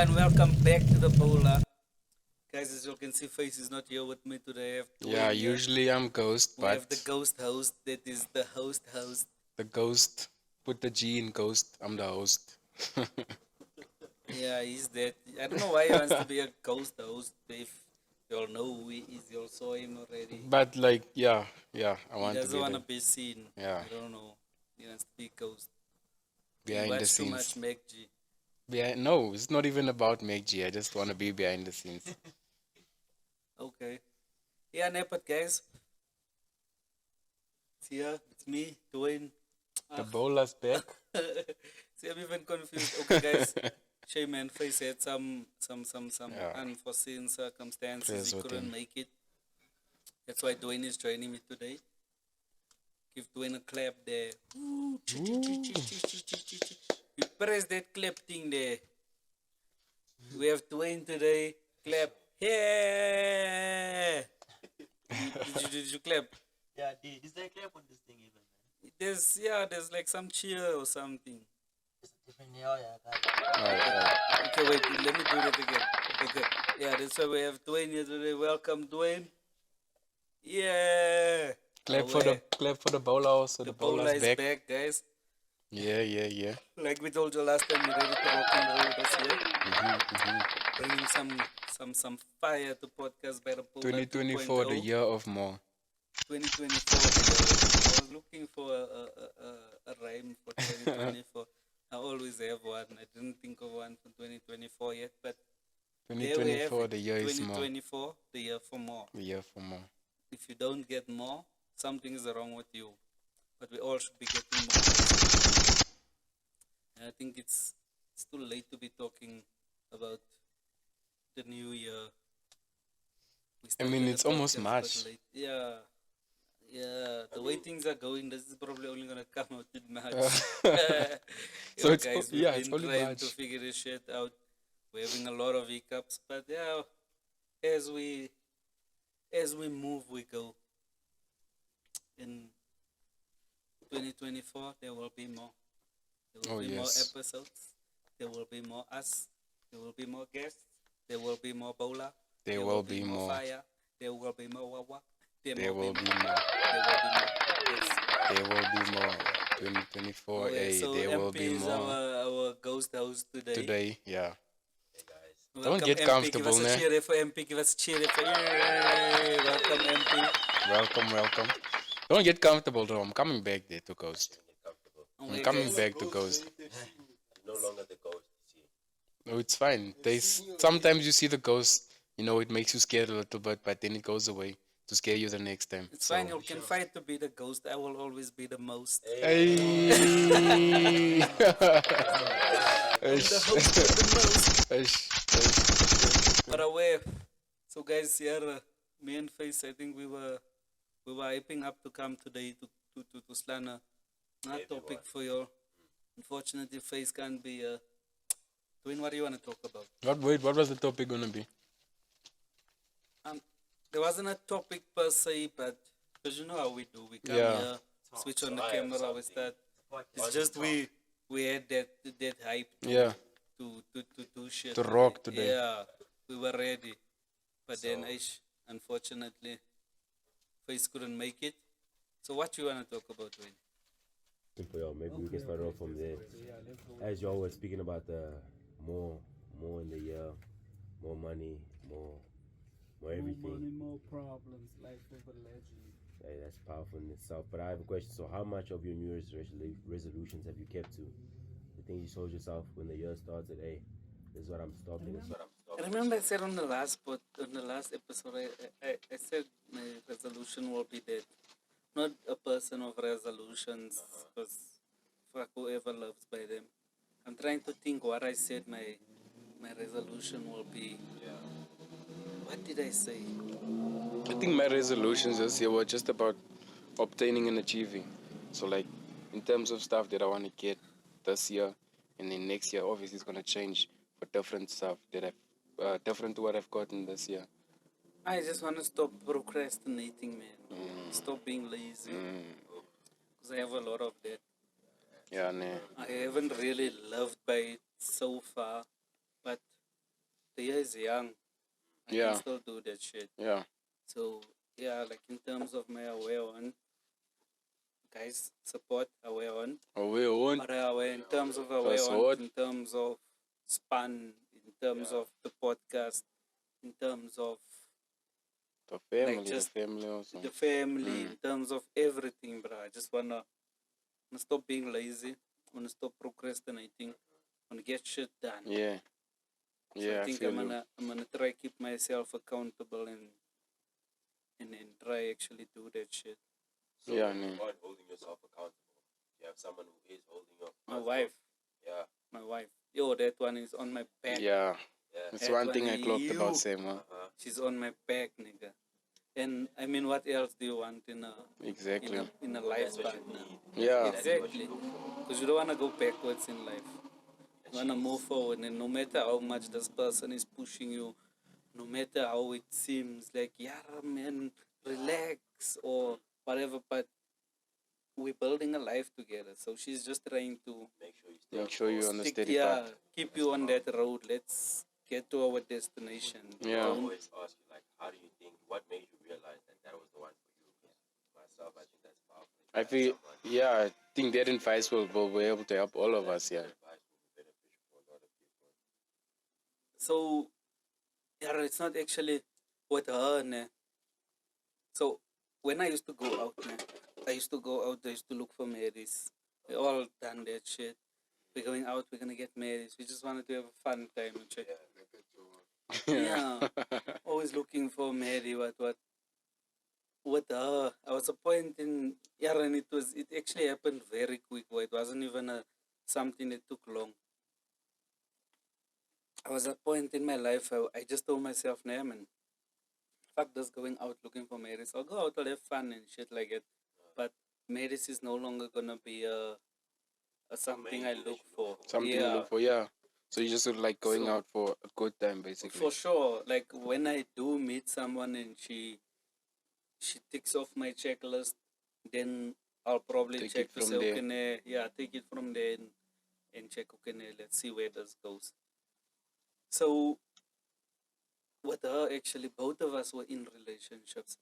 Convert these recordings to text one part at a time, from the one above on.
and welcome back to the Bola. Guys, as you can see, Face is not here with me today. I have Yeah, Dwayne here. usually I'm ghost, We have the but ghost host that is the host. the ghost, put the G in ghost, I'm the host. Yeah, he's that. I don't know why he wants to be a ghost host if you all know who he is. You all saw him already. But like, yeah, I He want to doesn't be want the, to be seen. yeah, I don't know. He wants to be ghost. He behind the watched too much scenes. Meg G. No, it's not even about Meg G. I just want to be behind the scenes. Okay. Yeah, but guys, it's here. It's me, Dwayne. The Ah. bowler's back. See, I'm even confused. Okay, guys. Shame and Face had some Yeah, unforeseen circumstances. prayers He with couldn't him. make it. That's why Dwayne is joining me today. Give Dwayne a clap there. Ooh, you press that clap thing there. We have Dwayne today. Clap. Yeah. Did you clap? Yeah, dude, is there a clap on this thing even, man? There's like some cheer or something. It's a different yeah, Alright. Okay, wait, let me do that again. Okay. Yeah, that's why we have Dwayne here today. Welcome, Dwayne. Yeah. Clap for the bowler also. The The bowler bowler's is back. back, guys. Yeah. Like we told you last time, we're ready to rock and roll this year. Mm-hmm. Bringing some fire to podcast by the bowler 2024, the 2.0. year of more. 2024. I was looking for a rhyme for 2024. I always have one. I didn't think of one for 2024 yet, but there we have 2024, it. the year is more. 2024, the year for more. The year for more. If you don't get more, something is wrong with you. But we all should be getting more. And I think it's too late to be talking about the new year. I mean, it's almost March. Yeah, the way things are going, this is probably only gonna come out in March. So it's Guys, we've it's been only trying to March. figure this shit out. We're having a lot of hiccups, but yeah, as we move, we go. In 2024, there will be more. There will Oh be more yes, episodes. There will be more us. There will be more guests. There will be more Bola. there will be more more. fire. There will be more Wawa. There will be more. There will be more. Yes. There will be more. 2024, Okay, so there will MP be is more. our ghost host today. Today, yeah. Hey guys. Don't Welcome get MP. comfortable, Give us a ne? cheer for MP. Give us a cheer for Yay! Welcome MP. Welcome. Don't get comfortable, though. I'm coming back there to Ghost. Get comfortable. I'm Okay, coming guys. back to Ghost. You're no longer the ghost, you see. No, it's fine. There's sometimes you see the ghost, it makes you scared a little bit, but then it goes away to scare you the next time. It's So, fine. You can fight to be the ghost. I will always be the most. hey. I'm the host with the most. Ish. But aware. So guys, here, me and Face, I think we were hyping up to come today to Slana. Not topic for you. Unfortunately, Face can't be doing what you want to talk about. What was the topic gonna be? There wasn't a topic per se, but because you know how we do. We come Yeah. here, switch on the So I have camera, we something. start. It's Why just do you we had that hype to Yeah. to do shit. To rock today. Yeah, we were ready. But then unfortunately Face couldn't make it. So what you wanna talk about, Wayne? Simple, yo. Maybe we can start off from there. As y'all were speaking about the more in the year, more money, more everything. More money, more problems, life of a legend. Hey, that's powerful in itself. But I have a question. So, how much of your New Year's resolutions have you kept to? The things you told yourself when the year started. Hey, this is what I'm stopping. This is what I'm I remember I said on the last episode, I said my resolution will be that. Not a person of resolutions, because fuck whoever loves by them. I'm trying to think what I said my resolution will be. What did I say? I think my resolutions this year were just about obtaining and achieving. So, like, in terms of stuff that I want to get this year, and then next year, obviously, it's gonna change for different stuff that I've different to what I've gotten this year. I just want to stop procrastinating, man. Stop being lazy. Because I have a lot of that. Yeah, nah. I haven't really loved by it so far, but the year is young. I Yeah. can still do that shit. Yeah. So yeah, like in terms of my aware one, guys support aware one. Away on. But aware in terms of aware First one, word. in terms of span, in terms of the podcast, in terms of The family, just the family also. the family, in terms of everything, bro. I just wanna stop being lazy, wanna stop procrastinating, wanna get shit done. Yeah. So Yeah, I I think feel I'm you. gonna try keep myself accountable and try actually do that shit. So Yeah, when man. you aren't holding yourself accountable, you have someone who is holding you My accountable. wife, Yeah. my wife. Yo, that one is on my back. Yeah. Yeah. That's That one thing one I clocked you. about Sam, huh? She's on my back, nigga. And I mean, what else do you want in a Exactly. in a life That's what you partner? need. Yeah. Exactly. Because you don't want to go backwards in life. You want to move forward, and no matter how much this person is pushing you, no matter how it seems like, yeah, man, relax or whatever, but we're building a life together. So she's just trying to Make sure you stay Make sure you're on the stick, steady yeah, path. keep you on that road. Let's get to our destination. Yeah. I Don't- always ask you, like, how do you think, what made you realize that that was the one for you? Because myself, I think that's powerful. If I you have feel, someone yeah, I think that advice will be able to help all of that us, yeah. advice will be beneficial for a lot of people. So, yeah, it's not actually with her, ne. So, when I used to go out, ne, I used to go out, I used to look for marrieds. We all done that shit. We're going out, we're gonna get married. We just wanted to have a fun time and shit. Yeah. Always looking for Mary, what. With her, I was a point in, yeah, and it actually happened very quick. It wasn't even something that took long. I was at a point in my life, I just told myself, nah, man, fuck this going out looking for marriage. I'll go out, I'll have fun and shit like it. But marriage is no longer gonna be a something I look for. Something yeah, to look for, yeah. So you just sort of like going So- out for a good time, basically. for sure. Like when I do meet someone and she ticks off my checklist, then I'll probably Take check it to from say, there. okay, nah, yeah, take it from there and check, okay, nah, let's see where this goes. So with her, actually, both of us were in relationships.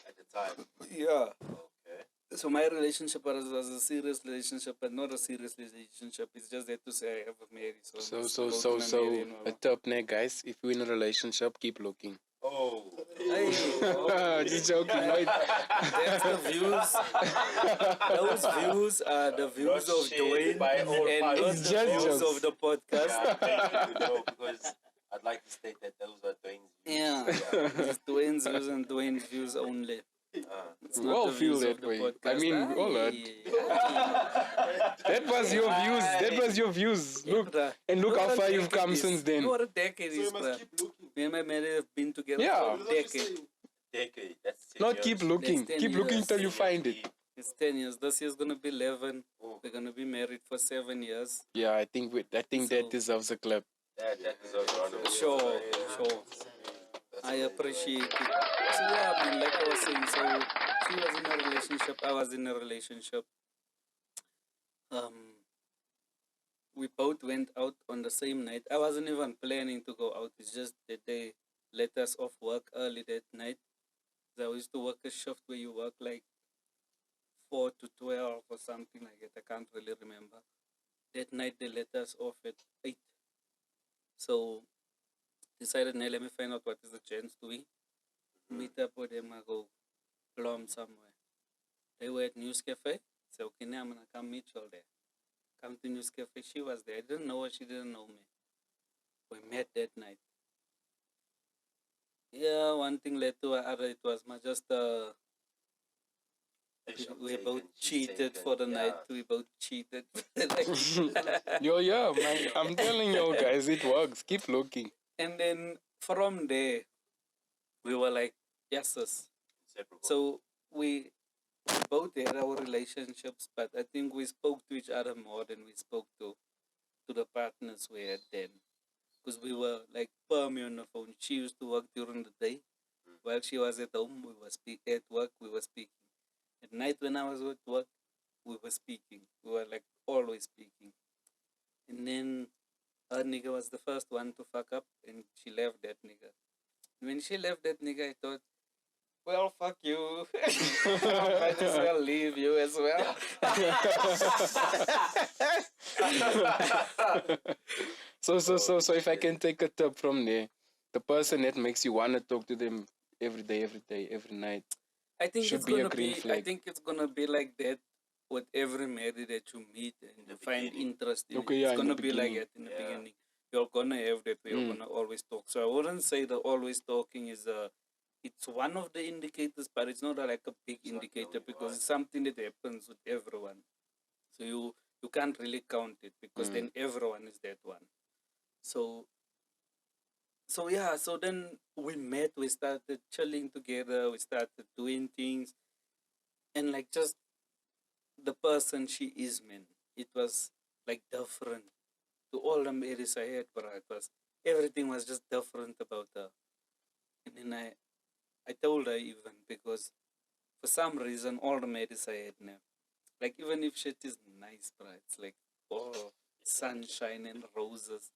At the time. Yeah. Okay. So my relationship was a serious relationship, but not a serious relationship. It's just that to say I have a marriage. So, a top neck, guys. If you're in a relationship, keep looking. Oh. Just joking, right? That's the views. Those views are the views Not of shared Dwayne by all and parties. not It's the just views jokes. of the podcast. Yeah, thank you, no, because I'd like to state that those are Dwayne's views. Yeah, it's Dwayne's views and Dwayne's views only. It's We not all the feel views that of the way. podcast. I mean, we all heard. That was your views. That was your views. Look, and look how far you've come since then. You know what a decade is, bruh. Me and my man have been together Yeah. for a decade. Decade, that's 10 Not years. keep looking. That's 10 Keep looking years. till you find it. It's 10 years. This year's gonna be 11. Oh. We're gonna be married for 7 years. Yeah, I think that So- deserves a clap. That deserves a round of applause. Sure, sure. I appreciate it. So yeah, I mean, like I was saying, so she was in a relationship, I was in a relationship. We both went out on the same night. I wasn't even planning to go out. It's just that they let us off work early that night. So I used to work a shift where you work like 4 to 12 or something like that. I can't really remember. That night they let us off at 8. So decided, now let me find out what is the chance to we meet up with them. I go plum somewhere. They were at News Cafe. So okay, now I'm gonna come meet you all there. Come to News Cafe. She was there. I didn't know her. She didn't know me. We met that night. Yeah, one thing led to another. It was just we both cheated for the night. We both cheated. Yeah, man. I'm telling you guys, it works. Keep looking. And then from there, we were like, yes, sis. So we both had our relationships, but I think we spoke to each other more than we spoke to the partners we had then. Because we were like permy on the phone. She used to work during the day. While she was at home, we were at work, we were speaking. At night when I was at work, we were speaking. We were like always speaking. And then her nigga was the first one to fuck up, and she left that nigga. When she left that nigga, I thought, well, fuck you. I might as well leave you as well. So if I can take a tip from there, the person that makes you wanna talk to them every day, every night. I think Should it's be a gonna green be. I flag. think it's gonna be like that with every married that you meet and you find beginning. interest in. Okay, It. yeah, It's in the gonna be like beginning. that in the Yeah. beginning. You're gonna have that. You're Mm. gonna always talk. So I wouldn't say that always talking is a. It's one of the indicators, but it's not like a big It's not the indicator only because one. it's something that happens with everyone. So you can't really count it because then everyone is that one. So yeah, so then we met, we started chilling together, we started doing things, and like just the person she is, man, it was like different to all the marriages I had, but it was everything was just different about her. And then I told her even because for some reason all the marriages I had now, like even if shit is nice, bro, it's like oh sunshine and roses.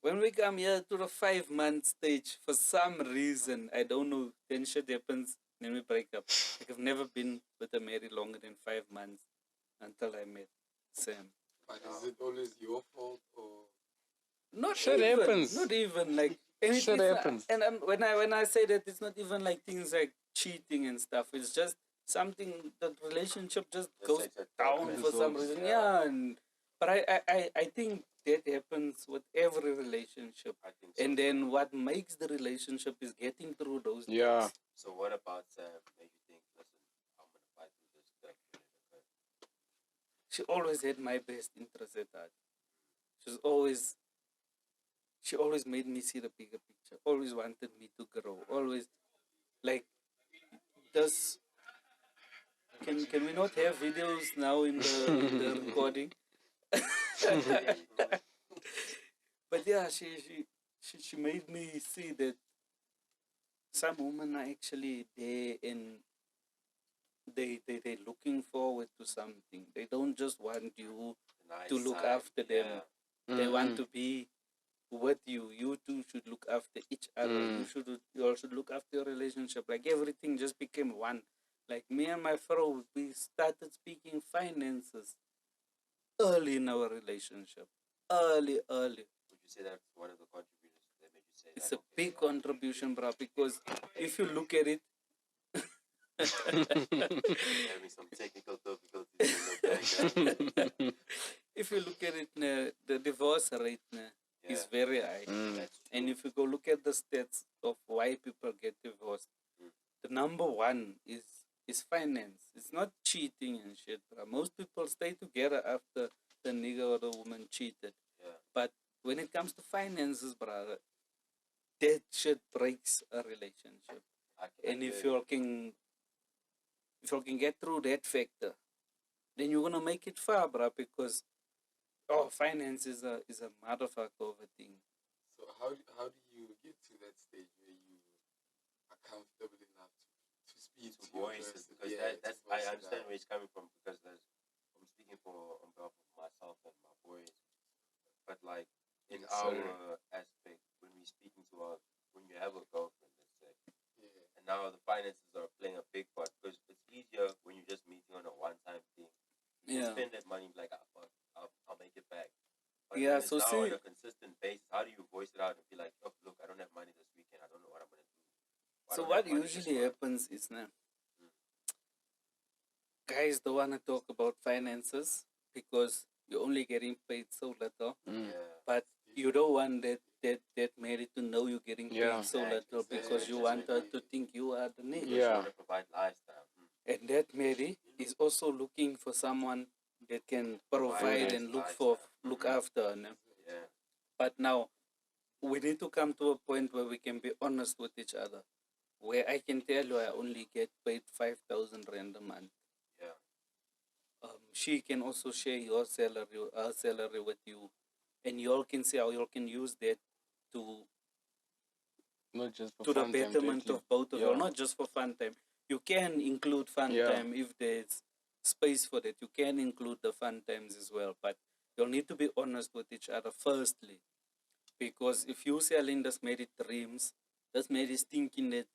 When we come here to the 5 month stage, for some reason, I don't know, then shit happens, then we break up. Like I've never been with a married longer than 5 months until I met Sam. But is it always your fault or? Not Shit even, happens. not even like and Shit it's happens. and when I say that, it's not even like things like cheating and stuff. It's just something that relationship just goes like that down for some dissolves. reason. Yeah, and but I think that happens with every relationship. I think so. And then what makes the relationship is getting through those Yeah. days. So what about Sam made you think, listen, I'm gonna fight through this stuff? She always had my best interest at heart. She always made me see the bigger picture. Always wanted me to grow. Always like does can we not have videos now in the recording? But yeah, she made me see that some women are actually there and they looking forward to something. They don't just want you Nice to look side, after them. yeah. They want to be with you. You two should look after each other. You all should look after your relationship. Like everything just became one. Like me and my bro, we started speaking finances early in our relationship. Early. Would you say that's one of the contributors that made you say It's that? a big contribution, bro, because if you look at it, Having some technical difficulties in the background. if you look at it, the divorce rate is Yeah. very high. That's true. And if you go look at the stats of why people get divorced, the number one is finance. It's not cheating and shit, bro. Most people stay together after the nigga or the woman cheated. Yeah. But when it comes to finances, brother, that shit breaks a relationship. And if you can get through that factor, then you're gonna make it far, bro. Because finance is a motherfucker of a thing. So how do you get to that stage where you are comfortable enough to speak to to your voice it, person? because Yeah, that's to I voice it understand out. where he's coming from, because I'm speaking on behalf of myself and my boys, but like in Yes, our sir. aspect, when we're speaking to when you have a girlfriend, let's say, Yeah. and now the finances are playing a big part, because it's easier when you're just meeting on a one-time thing. You Yeah. can spend that money like, fuck, I'll make it back. But Yeah, when it's so now see- on a consistent basis, how do you voice it out and be like, oh, look, I don't have money this weekend. I don't know what I'm gonna do. I So don't what have money this usually month." happens is now guys don't want to talk about finances because you're only getting paid so little, Yeah. but you don't want that married to know you're getting Yeah. paid so little because you Exactly. want her to think you are the nigga. Because you Yeah. want to provide lifestyle. And that Mary is also looking for someone that can provide and look after her. No? Yeah. But now we need to come to a point where we can be honest with each other. Where I can tell you I only get paid 5,000 rand a month. Yeah. She can also share her salary with you, and you all can see how you all can use that to Not just for to the fun time, betterment directly. of both of you, Yeah. not just for fun time. You can include fun Yeah. time if there's space for that. You can include the fun times as well, but you'll need to be honest with each other firstly. Because if you selling this made dreams, this made is thinking that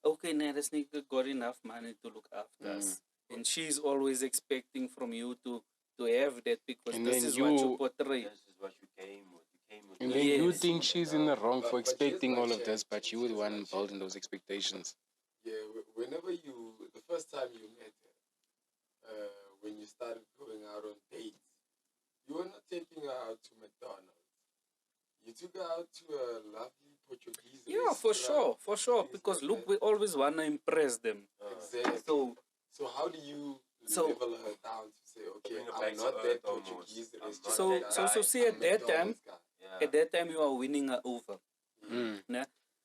okay, now this nigga got enough money to look after us. And she's always expecting from you to have that because And this then is what you you- portray. This is what you came with. You came with And this then you Yes. think she's in the wrong for But here's expecting my all of check. this, but you were the Here's one my check. building those expectations. Yeah, whenever the first time you met her, when you started going out on dates, you were not taking her out to McDonald's. You took her out to a lovely Portuguese Yeah, restaurant. for sure. things Because like look, that. we always wanna impress them. Exactly. So So how do you So- level her down to say, okay, Bring her I'm back to not that earth almost. Portuguese I'm not restaurant that guy, guy. see, I'm at that time, McDonald's guy. Yeah. at that time you are winning her over. Mm. Nah?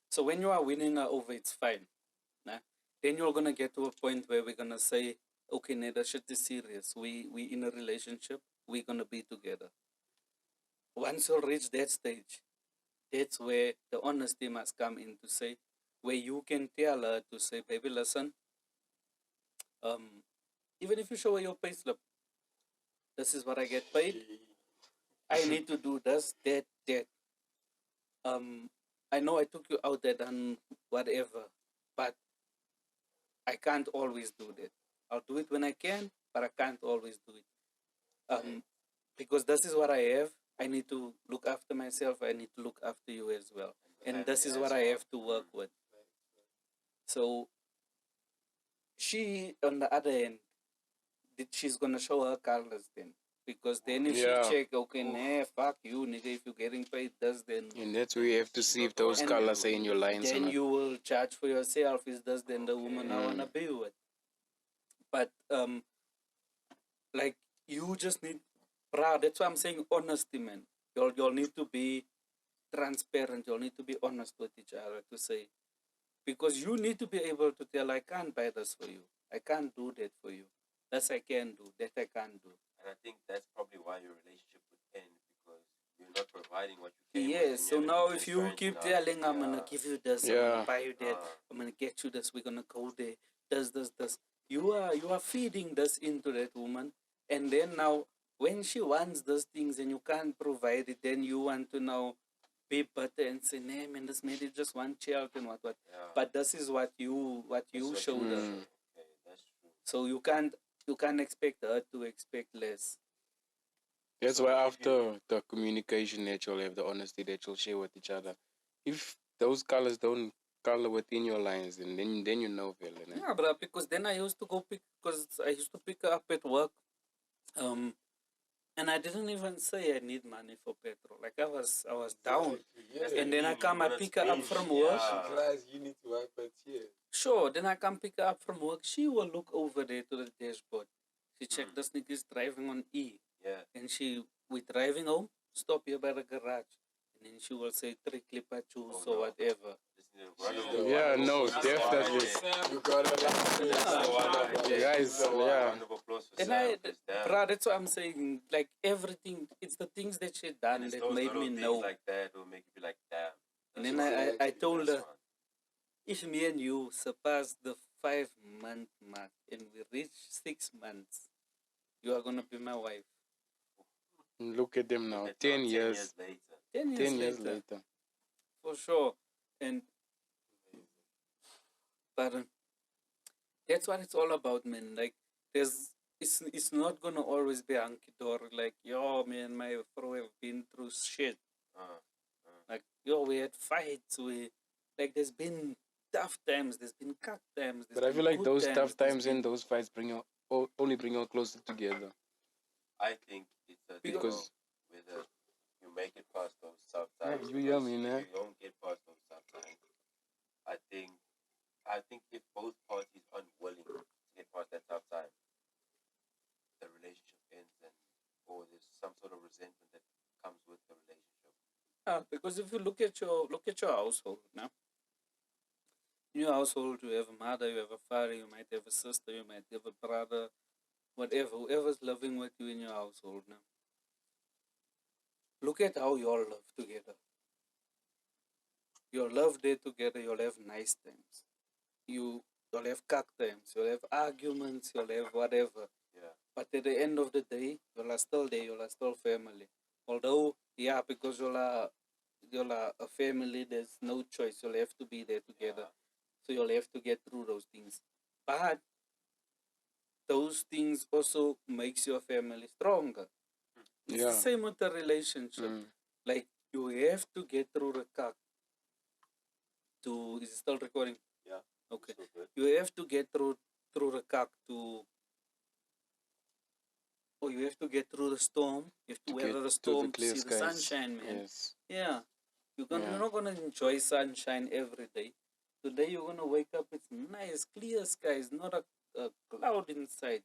So when you are winning her over, it's fine. Nah? Then you're gonna get to a point where we're gonna say, okay, nah, that shit is serious. We in a relationship, we're gonna be together. Once you reach that stage, that's where the honesty must come in to say, where you can tell her to say, baby, listen, even if you show her your payslip, this is what I get paid. I need to do this, that, that. I know I took you out there and whatever, but I can't always do that. I'll do it when I can, but I can't always do it. Because this is what I have. I need to look after myself. I need to look after you as well. And this is what I have to work with. So she, on the other hand, she's gonna show her colors then. Because then if Yeah. she check, okay, nah, fuck you, nigga, if you're getting paid this, then And that's where you have to see if those And colors are in your lines or then not. you will judge for yourself, is this then the woman I wanna be with? But like you just need, bruh, that's why I'm saying honesty, man. You'll need to be transparent, you'll need to be honest with each other to say, because you need to be able to tell, I can't buy this for you, I can't do that for you, this I can do, that I can't do. And I think that's probably why your relationship would end, because you're not providing what you came with. Yes, and so you're now having if to you turn keep it telling, up. I'm gonna give you this, I'm Yeah. gonna buy you that, I'm gonna get you this, we're gonna go there, this, you are feeding this into that woman, and then now when she wants those things and you can't provide it, then you want to now be better and say, nah, man, this made it just one child and what. Yeah. But this is what you That's showed her. Mm. Okay, that's true. So you can't expect her to expect less. That's So why if after the communication that you'll have, the honesty that you'll share with each other, if those colors don't color within your lines, then you know, fella. Né? Yeah, bro, because then I used to pick her up at work. And I didn't even say I need money for petrol. Like I was down. Yeah. And then I come, I pick her up from Yeah. work. She cries, you need to wipe her tears. Sure, then I come pick her up from work. She will look over there to the dashboard. She check this nigga's driving on E. Yeah. And we driving home, stop here by the garage. And then she will say 3 clipper juice Oh, or no. whatever. Just need to run She's over. the Yeah, one. no, She's the definitely. one. You gotta laugh. You guys, yeah. Round of applause for And Sam, 'cause damn. bruh, that's what I'm saying. Like everything, it's the things that she And done it's that those made little me things know. like that will make you be like, damn. And that's then one. I told That's her, one. if me and you surpass the 5-month mark and we reach 6 months, you are gonna be my wife. Look at them now. Look at 10 now, years. 10 years later. 10 years, 10 years later, later. for sure. And but that's what it's all about, man. Like it's not gonna always be hunky dory. Like yo, man, my bro have been through shit. Like yo, we had fights. There's been tough times. There's been cut times. But I feel like those tough times and those fights only bring you closer together. I think it's a thing Because- of whether you make it past those tough times. you hear me, because nah? if you don't get past those tough times, I think if both parties are unwilling to get past that tough time, the relationship ends, or there's some sort of resentment that comes with the relationship. Because if you look at your household now, in your household you have a mother, you have a father, you might have a sister, you might have a brother, whatever, whoever's living with you in your household now. Look at how you all live together. You'll live there together, you'll have nice times. You'll have cock times, you'll have arguments, you'll have whatever. Yeah. But at the end of the day, you'll are still there, you'll are still family. Although, yeah, because you're a family, there's no choice. You'll have to be there together. So you'll have to get through those things. But those things also makes your family stronger. It's the Yeah. same with the relationship. Like you have to get through the cup to is it still recording? Yeah. Okay. So good. You have to get through the cup to or you have to get through the storm. You have to weather the storm to see the sunshine, man. Yes. Yeah. You're Yeah. not gonna enjoy sunshine every day. Today you're gonna wake up, it's nice, clear skies, not a cloud inside.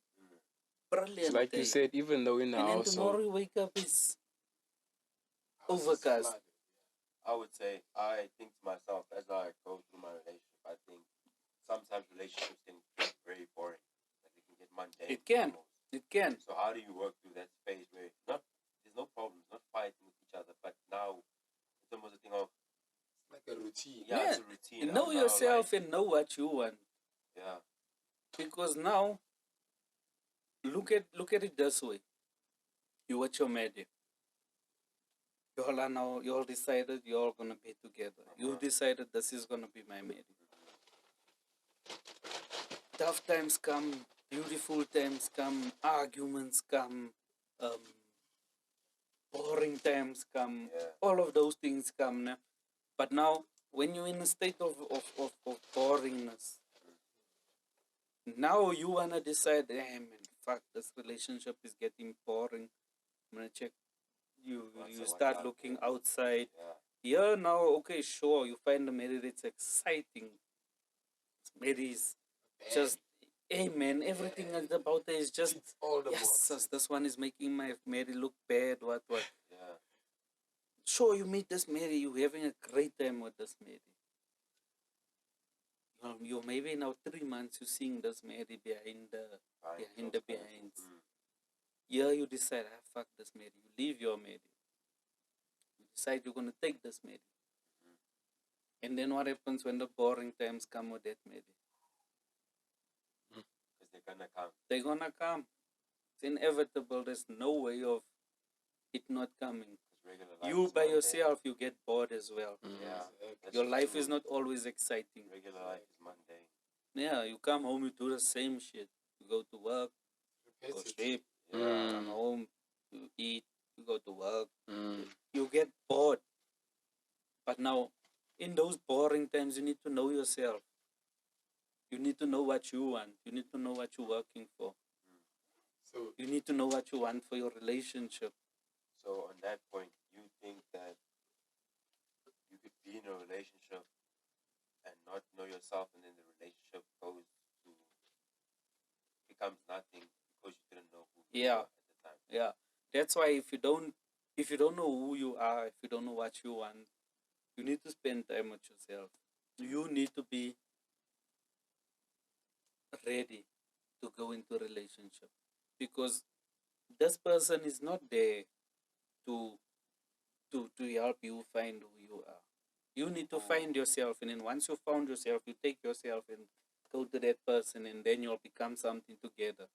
Brilliant So like day. you said, even though in the and then household, tomorrow you wake up, it's House is overcast. flooded. I would say, I think to myself, as I go through my relationship, I think sometimes relationships can get very boring. Like they can get mundane. It can. almost. It can. So how do you work through that phase where there's no problems, not fighting with each other, but now it's almost a thing of It's like a routine. yeah, it's a routine. Know I'm now, yourself like, and know what you want. yeah, Because now, look at it this way. You watch your media. You all decided you're all gonna be together. You decided this is gonna be my media. Tough times come, beautiful times come, arguments come, boring times come, all of those things come now. But now, when you're in a state of boringness, now you wanna decide, hey man, fuck, this relationship is getting boring. I'm gonna check. You start looking outside. Yeah, now okay, sure, you find a marriage, it's exciting. Marriage is just, hey man, everything about it is just It's all the yes, boxes. this one is making my Mary look bad. What? yeah. Sure, you meet this Mary, you having a great time with this Mary. You maybe now 3 months you seeing this Mary behind the behinds. Yeah, you decide, fuck this Mary. You leave your Mary. You decide you're gonna take this Mary. And then what happens when the boring times come with that Mary? Because they're gonna come. They're gonna come. It's inevitable. There's no way of it not coming. You by yourself, you get bored as well. Yeah. Your life is not always exciting. Regular life is mundane. Yeah, you come home, you do the same shit. You go to work, go sleep, come home, you eat, you go to work. You get bored. But now, in those boring times, you need to know yourself. You need to know what you want. You need to know what you're working for. So You need to know what you want for your relationship. So on that point, you think that you could be in a relationship and not know yourself, and then the relationship becomes nothing because you didn't know who you were at the time. Yeah. That's why if you don't know who you are, if you don't know what you want, you need to spend time with yourself. You need to be ready to go into a relationship, because this person is not there to help you find who you are. You need to find yourself, and then once you found yourself, you take yourself and go to that person, and then you'll become something together.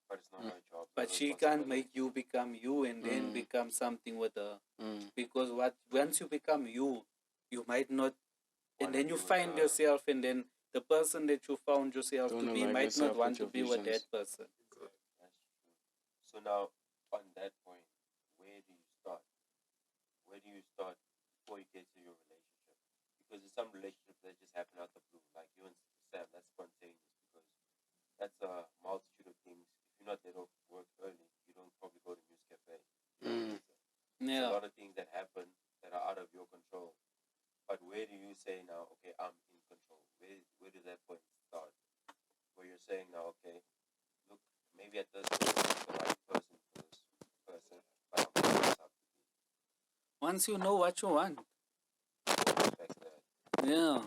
But it's not her job. But she can't make you become you and then become something with her. Because once you become you, you might not, and then you find yourself, and then the person that you found yourself Don't to be align might not yourself want with to your be with that visions. person. That's true. So now, on that point, where do you start? Where do you start before you get to your relationship? Because there's some relationships that just happen out the blue, like you and Sam. That's spontaneous because that's a multitude of things. If you're not there to work early, you don't probably go to News Cafe. There's a lot of things that happen that are out of your control. But where do you say now, okay, I'm in control? Where does that point start? Where you're saying now, okay, look, maybe at this point I'm the right person for this person, but I'm putting myself to be. Once you know what you want. Respect that. Yeah.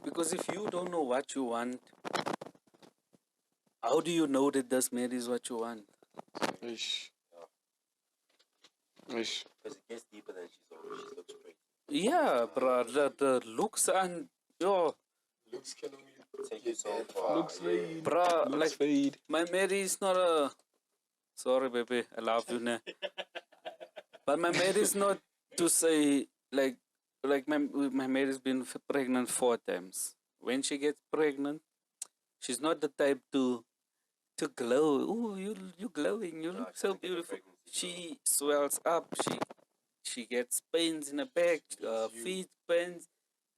Because if you don't know what you want, how do you know that this man is what you want? Ish. Because it gets deeper than she looks great. Yeah, bro. The looks and looks can only Take you get so that far. Looks fade. bro, Looks like fade. my Mary is not a. Sorry, baby, I love you now. But my mate is not to say like my mate has been pregnant 4 times. When she gets pregnant, she's not the type to glow. Oh, you glowing. You No, look she so doesn't get the beautiful. pregnancy glow. She swells up. She gets pains in the back, Needs you. feet pains,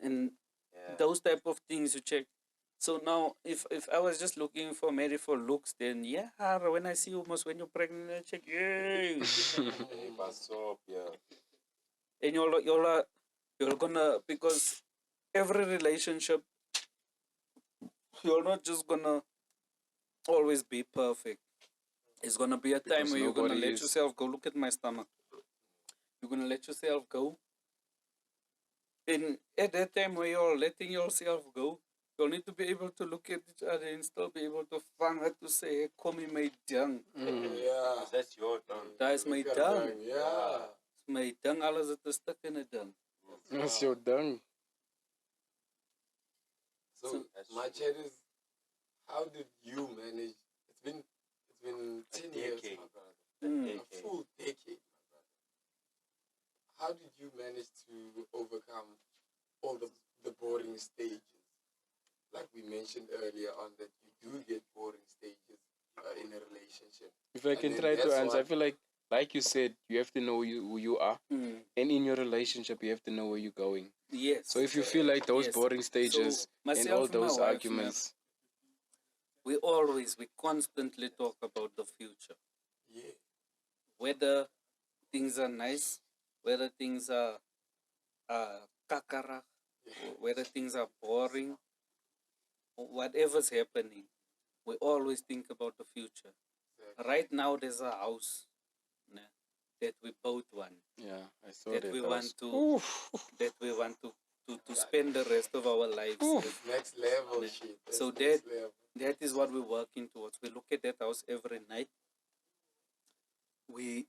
and Yeah. those type of things you check. So now, if I was just looking for Mary for looks, then yeah, when I see almost when you're pregnant, I check, yay. Hey, pass up, yeah. And you're gonna, because every relationship, you're not just gonna always be perfect. It's gonna be a time Because where you're gonna nobody let is. yourself go. Look at my stomach. You're gonna let yourself go. And at that time where you're letting yourself go, you'll need to be able to look at each other and still be able to find her to say, hey, call me my dung. Yeah. 'Cause that's your tongue. That is my Look at dung. that, Yeah. My dung, alles het is stuck in a dung. That's your dung. So That's my true. chat is, how did you manage? It's been 10 years, decade. my brother. Mm. A full decade, my brother. How did you manage to overcome all the boring stages? Like we mentioned earlier on, that you do get boring stages in a relationship. If I And can then try to that's answer, I what- feel like you said, you have to know who you are. Mm. And in your relationship, you have to know where you're going. Yes. So if you feel like those Yes. boring stages So, and myself all and my those wife, arguments, we constantly talk about the future. Yeah. Whether things are nice, whether things are kakara, whether things are boring, or whatever's happening, we always think about the future. Right now, there's a house that we both want, yeah, I saw that that. we That want was- to, Oof. that we want to spend the rest of our lives. Oof. with. Next level Yeah. shit. So That's next level. that is what we're working towards. We look at that house every night. We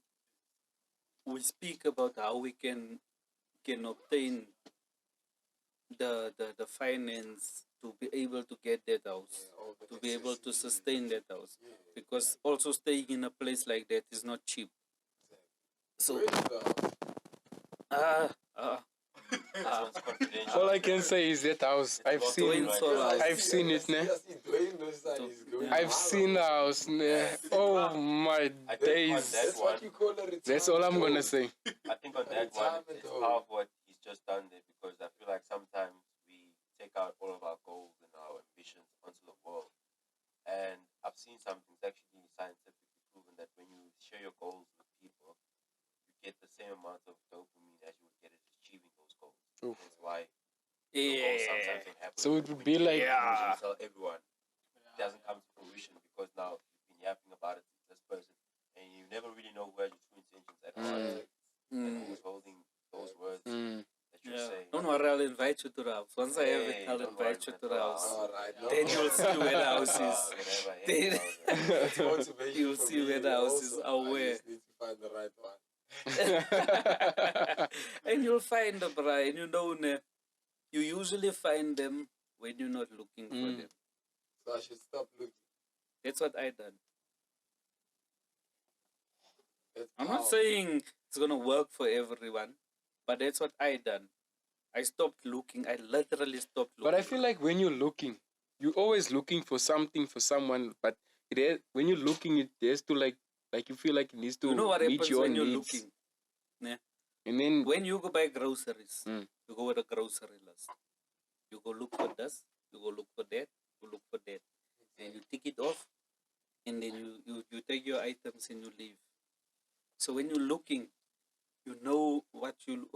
speak about how we can obtain the finance to be able to get that house, All the to be able to necessities. sustain that house. Yeah. Because also staying in a place like that is not cheap. So Where is the house? This one's confidential. All I can say is that house. I've locked seen in it. right Twin now. solar. I've seen it, ne? Yes, Dwayne knows that he's going I've wild seen on the it. house, ne? Oh my I think on days. that That's one, what you call a retirement That's all I'm gonna home. say. I think on that one, Retirement it's home. powerful what he's just done there, because I feel like sometimes we take out all of our goals and our ambitions onto the world. And I've seen something that's actually scientifically proven that when you share your goals with people, you get the same amount of dopamine as you would get at achieving those goals. Oof. That's why your goals sometimes don't happen. So it would when be you like- usually tell everyone, it doesn't come to fruition because now you've been yapping about it to this person, and you never really know who has your true intentions at heart and who's holding those words that you're Yeah. saying. Don't worry, I'll invite you to the house. Once I have it, Hey, I'll don't invite worry, you to the house. All right. No Then you'll see where the house Ah, is. whenever I Then- hate houses. That's motivation You'll for see me where the house is also. aware. I just need to find the right one. And you'll find them, right? And you usually find them when you're not looking for them. So I should stop looking. That's what I done. That's I'm not powerful. saying it's gonna work for everyone, but that's what I done. I stopped looking. I literally stopped looking. But I feel like when you're looking, you're always looking for something for someone. But when you're looking, it has to like you feel like it needs to you know what meet happens your when you're needs. looking. Yeah. And then When you go buy groceries, Mm. you go with a grocery list. You go look for this, you go look for that, you look for that. And you tick it off, and then you take your items and you leave. So when you're looking, you know what you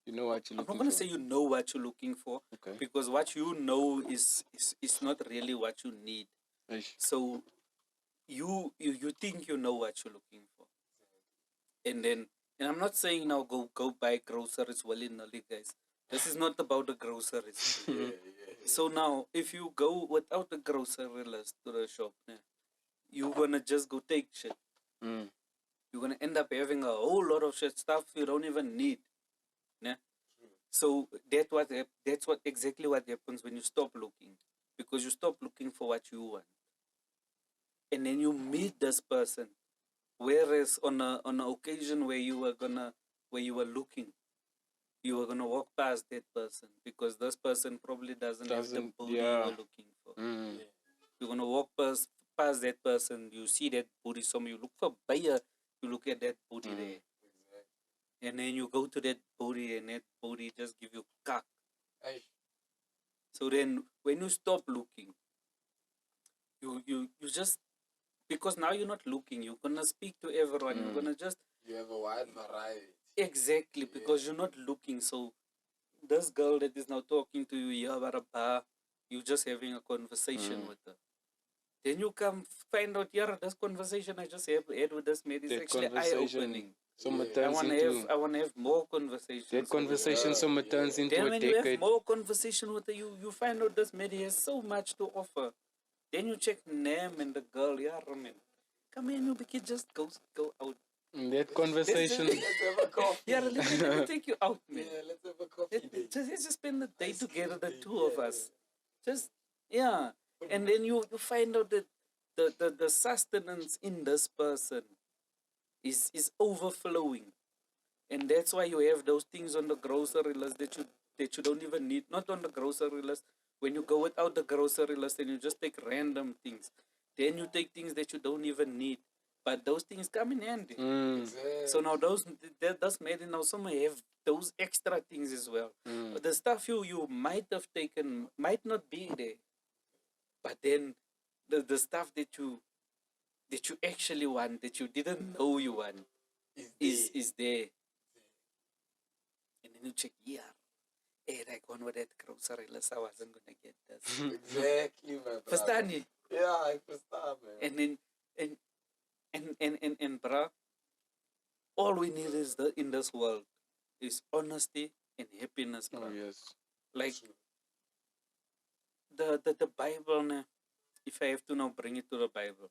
know what you're I'm not looking gonna for. say you know what you're looking for, Okay. because what you know is not really what you need. Eish. So you think you know what you're looking for, and I'm not saying now go buy groceries willy-nilly, guys. This is not about the groceries. Yeah. So now, if you go without a grocery list to the shop, you're gonna just go take shit. Mm. You're gonna end up having a whole lot of shit, stuff you don't even need. Yeah? So that's what exactly what happens when you stop looking, because you stop looking for what you want, and then you meet this person Whereas on an occasion where you were looking, you were gonna walk past that person because this person probably doesn't have the booty you were looking for. You're gonna walk past that person, you see that booty somewhere, you look for buyer, you look at that booty there. And then you go to that booty and that booty just give you cock. So then when you stop looking, you just, because now you're not looking, you're gonna speak to everyone, you're gonna just, You have a wide variety. exactly, because you're not looking. So this girl that is now talking to you here at a bar, you just having a conversation with her. Then you come find out, yeah, this conversation I just had with this mate is That actually conversation eye-opening. Someone I turns wanna into have more conversations. that conversation. Someone turns into Then a when you have decade. more conversation with her, you find out this mate has so much to offer. Then you check name and the girl, yeah, man. Come in, you can just go out. That conversation. Let's have a coffee. Yeah, let me take you out, man. Yeah, let's have a coffee date. Let's just spend the day Ice together, the cream two date, of us. Just, yeah. And then you find out that the sustenance in this person is overflowing. And that's why you have those things on the grocery list that you don't even need. Not on the grocery list. When you go without the grocery list and you just take random things. Then you take things that you don't even need. But those things come in handy. Exactly. So now that's made it now some have those extra things as well. But the stuff you might have taken might not be there. But then the stuff that you actually want, that you didn't know you want, is there. And then you check, yeah, hey, like one with that grocery list, I wasn't gonna get this. Exactly, my brother. Verstaan je? Yeah, I understand, man. And then and bruh, all we need is in this world is honesty and happiness, bruh. Oh yes. Like the Bible, nah, if I have to now bring it to the Bible,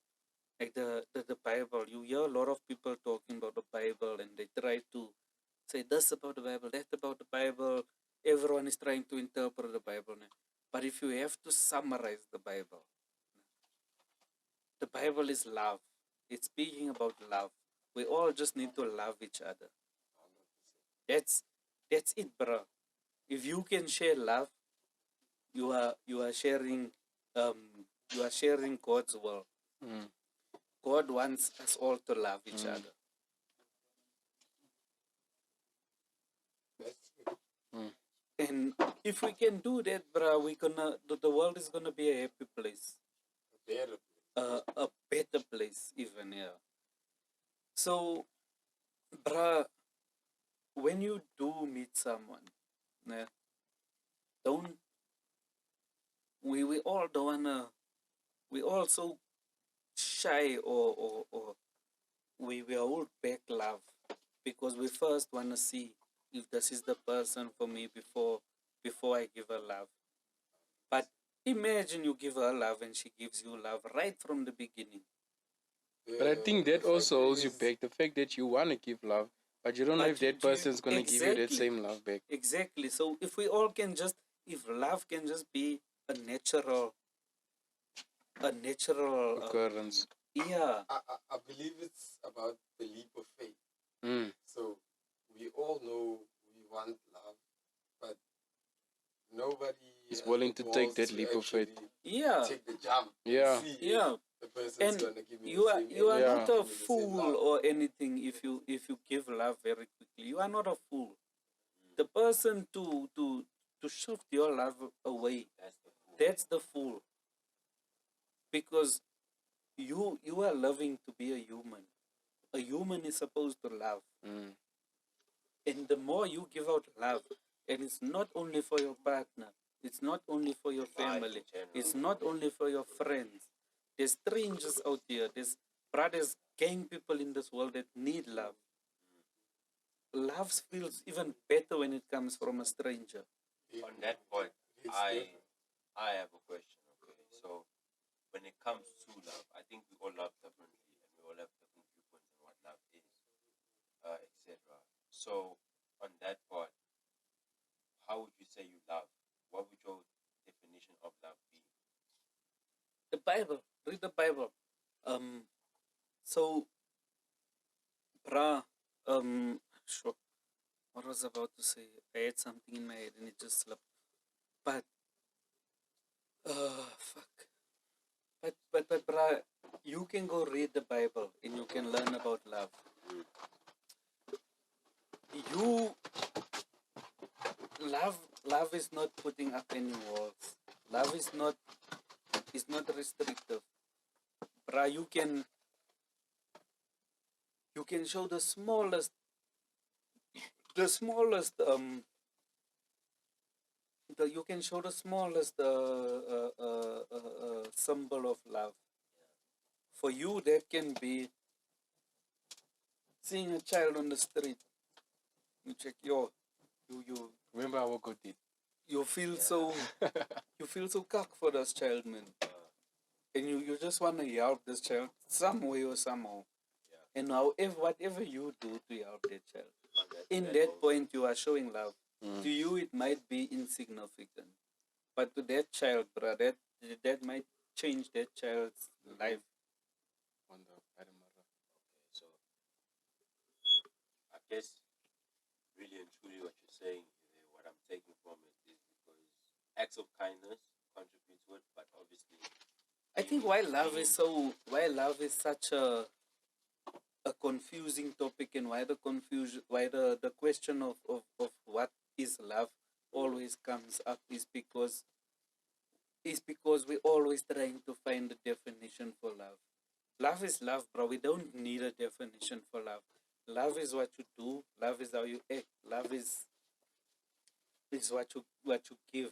like the Bible, you hear a lot of people talking about the Bible and they try to say this about the Bible, that about the Bible. Everyone is trying to interpret the Bible. Nah. But if you have to summarize the Bible is love. It's speaking about love. We all just need to love each other. That's it, bro. If you can share love, you are sharing God's will. God wants us all to love each other. And if we can do that, bro, the world is gonna be a happy place. A better place, even, yeah. So, bruh, when you do meet someone, yeah, don't we all don't wanna, we all so shy, or we hold back love because we first wanna see if this is the person for me before I give her love. But imagine you give her love and she gives you love right from the beginning. But I think that also holds you back. The fact that you want to give love, but you don't know But if that person's going to give you that exactly. same love back. Exactly. So if we all can just, if love can just be a natural Occurrence. yeah. I believe it's about the leap of faith. So we all know we want love, but nobody is willing to take that leap of faith. Yeah. Take the jump. Yeah. See Yeah. the person's And gonna give me you are not a give me the same fool love. or anything if you give love very quickly. You are not a fool. The person to shift your love away, that's the fool. Because you are loving to be a human. A human is supposed to love. And the more you give out love, and it's not only for your partner, it's not only for your family, it's not only for your friends. There's strangers out here, there's brothers, gang people in this world that need love. Love feels even better when it comes from a stranger. On that point, I have a question. Okay, so when it comes to love, I think we all love differently, and we all have different viewpoints on what love is, etc. So on that part, how would you say you love? What would your definition of love be? The Bible, read the Bible. So Bruh, sure. What was I about to say? I had something in my head and it just slipped. But, fuck. But, bruh, you can go read the Bible and you can learn about love. You, love is not putting up any walls. Love is not restrictive. Bruh, you can show the smallest you can show the smallest symbol of love. For you, that can be seeing a child on the street. You check you Remember our God did. you feel so cock for this child, man, and you just want to help this child some way or somehow. And however, whatever you do to help that child, in that point you are showing love. To you, it might be insignificant, but to that child, bro, that might change that child's life. So I guess really and truly what you're saying, what I'm taking from it is because acts of kindness contribute to it, but obviously I think why love is such a confusing topic, and why the question of what is love always comes up is because we're always trying to find a definition for love. Love is love, bro. We don't need a definition for love. Love is what you do. Love is how you act. Love is what you give.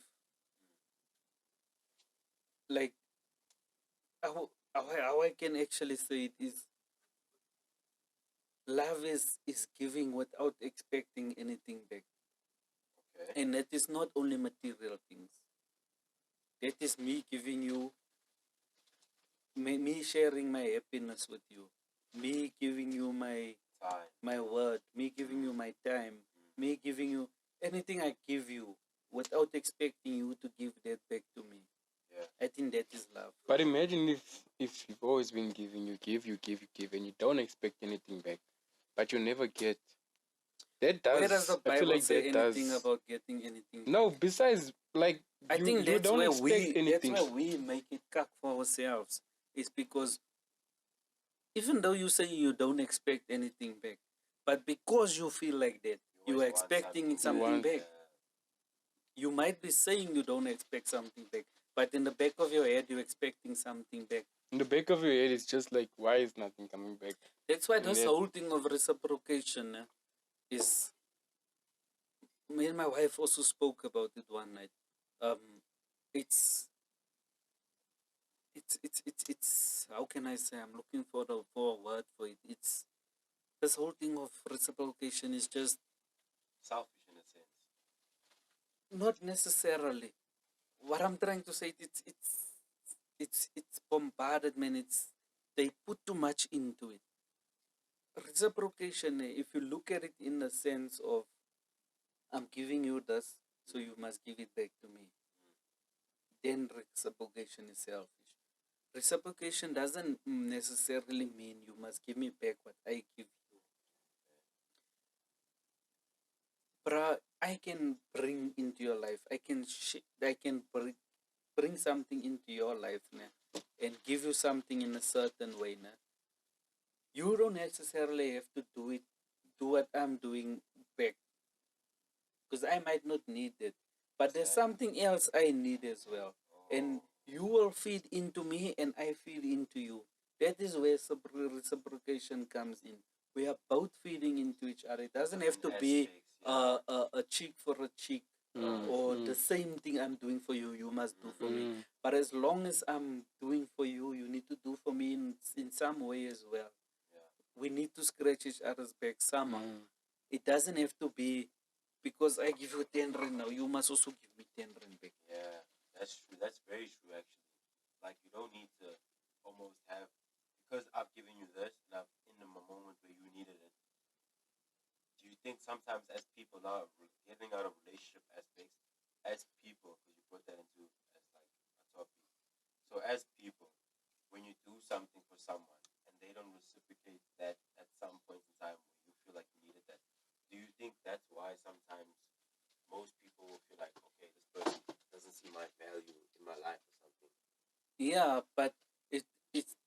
Like how I can actually say it is, love is giving without expecting anything back. okay. And that is not only material things. That is me giving you, me sharing my happiness with you, me giving you Time. my word, me giving you my time, me giving you anything I give you without expecting you to give that back to me. Yeah. I think that is love. But imagine if you've always been giving, you give, and you don't expect anything back, but you never get. That does. Where does the I feel Bible like say that anything does. about getting anything No, back? besides, like I think you that's don't where expect anything. we make it cut for ourselves. It's because even though you say you don't expect anything back, but because you feel like that, you are always want expecting something something back. back. You might be saying you don't expect something back, but in the back of your head, you're expecting something back. In the back of your head, it's just like, why is nothing coming back? That's why And this that- whole thing of reciprocation is. Me and my wife also spoke about it one night. It's how can I say? I'm looking for a word for it. It's this whole thing of reciprocation is just selfish in a sense. not necessarily. What I'm trying to say, it's bombarded, man. They put too much into it. Reciprocation, if you look at it in the sense of I'm giving you this, so you must give it back to me, then reciprocation is selfish. Reciprocation doesn't necessarily mean you must give me back what I give you. Bruh, I can bring into your life. I can bring something into your life, and give you something in a certain way, You don't necessarily have to do what I'm doing back, because I might not need it, but there's something else I need as well, and you will feed into me, and I feed into you. That is where reciprocation comes in. We are both feeding into each other. It doesn't have to be a cheek for a cheek, or the same thing I'm doing for you, you must do for me. But as long as I'm doing for you, you need to do for me in some way as well. We need to scratch each other's back somehow. It doesn't have to be because I give you 10 rand now, you must also give me 10 rand back. Yeah, that's true. That's very true, actually. Like, you don't need to almost have, because I've given you this, and I've in a moment where you needed it. Do you think sometimes as people now, getting out of relationship aspects, as people, because you put that into as like a topic. So as people, when you do something for someone and they don't reciprocate that at some point in time, why sometimes most people will feel like, okay, this person doesn't see my value in my life or something. Yeah, but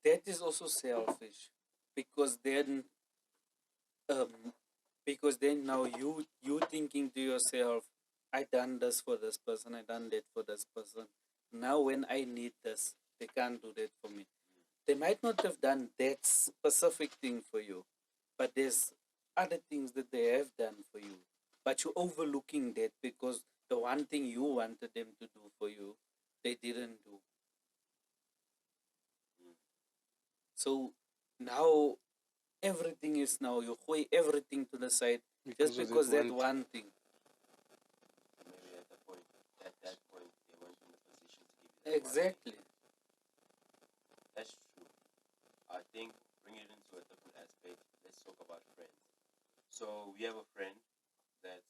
that is also selfish, because then um now you thinking to yourself, I done this for this person, I done that for this person. Now when I need this, they can't do that for me. They might not have done that specific thing for you, but there's other things that they have done for you. But you're overlooking that because the one thing you wanted them to do for you, they didn't do. So now everything is, now you weigh everything to the side just of because that one one thing. Maybe at that point, they weren't in the position to give you that one thing. Exactly. That's true. I think bring it into a different aspect. Let's talk about friends. So we have a friend that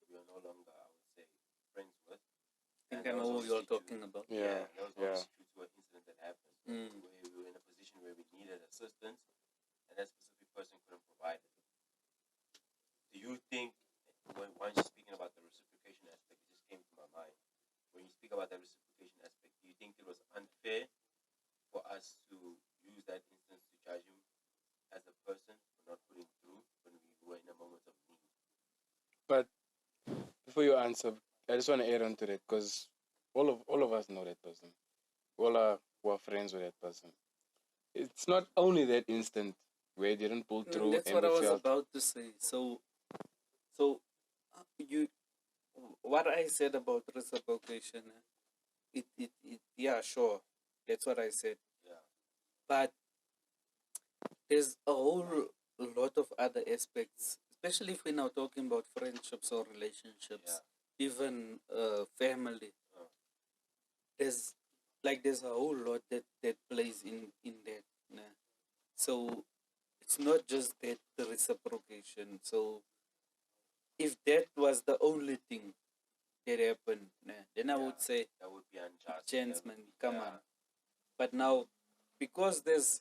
we are no longer, I would say, friends with. I think And I that was know who obviously you're talking about. Yeah, that was yeah. obviously due to an incident that happened where we were in a position where we needed assistance, and that specific person couldn't provide it. Do you think, once you're speaking about the reciprocation aspect, it just came to my mind. When you speak about that reciprocation aspect, do you think it was unfair for us to use that instance to judge him as a person for not putting through when we were in a moment of need? But before you answer, I just want to add on to that because all of us know that person. All are who are friends with that person. It's not only that instant where they didn't pull through That's and what we I was felt. about to say. So you, what I said about reciprocation, yeah, sure, that's what I said. Yeah. But there's a whole lot of other aspects, especially if we're now talking about friendships or relationships, even family. There's there's a whole lot that plays in that. Nah. So it's not just that, the reciprocation. So if that was the only thing that happened, nah, then I would say, that would be unjust. chance, That man, would be- come yeah, on. But now, because there's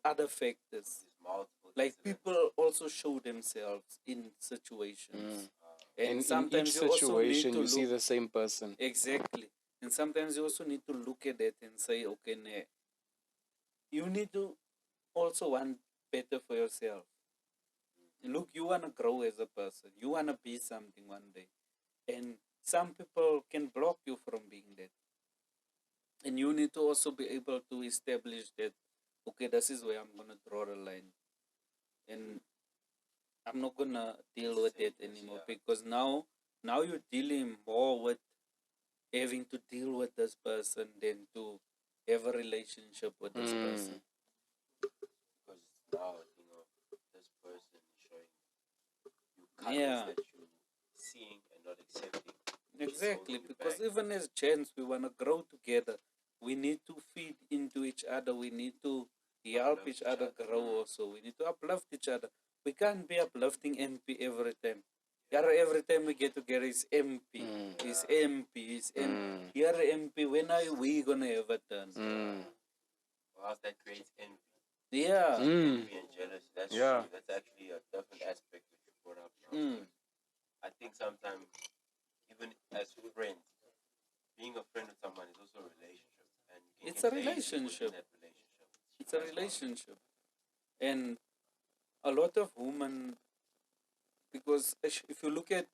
other factors, there's multiple like incidents. people also show themselves in situations, and And in each sometimes you also need situation, to you see look the same person. exactly, and sometimes you also need to look at it and say, okay, nah, you need to also want better for yourself. Look, you want to grow as a person, you want to be something one day, and some people can block you from being that, and you need to also be able to establish that, okay, this is where I'm going to draw the line, and I'm not going to deal with it anymore, because now you're dealing more with having to deal with this person than to have a relationship with this person. Because now, this person is showing you colors Yeah. that you seeing and not accepting. Exactly, because even as gents, we want to grow together. We need to feed into each other. We need to help each other grow also. We need to uplift each other. We can't be uplifting MP every time. Yeah, every time we get together, it's MP. It's MP. It's MP. Here, MP, when are we going to have a turn? Or else that creates envy. Yeah. Envy and jealousy. That's Yeah. true. That's actually a different aspect that you brought up now. I think sometimes, even as friends, being a friend with someone is also a relationship. And you can It's get a lazy relationship. within that relationship. It's a relationship. And a lot of women, because if you look at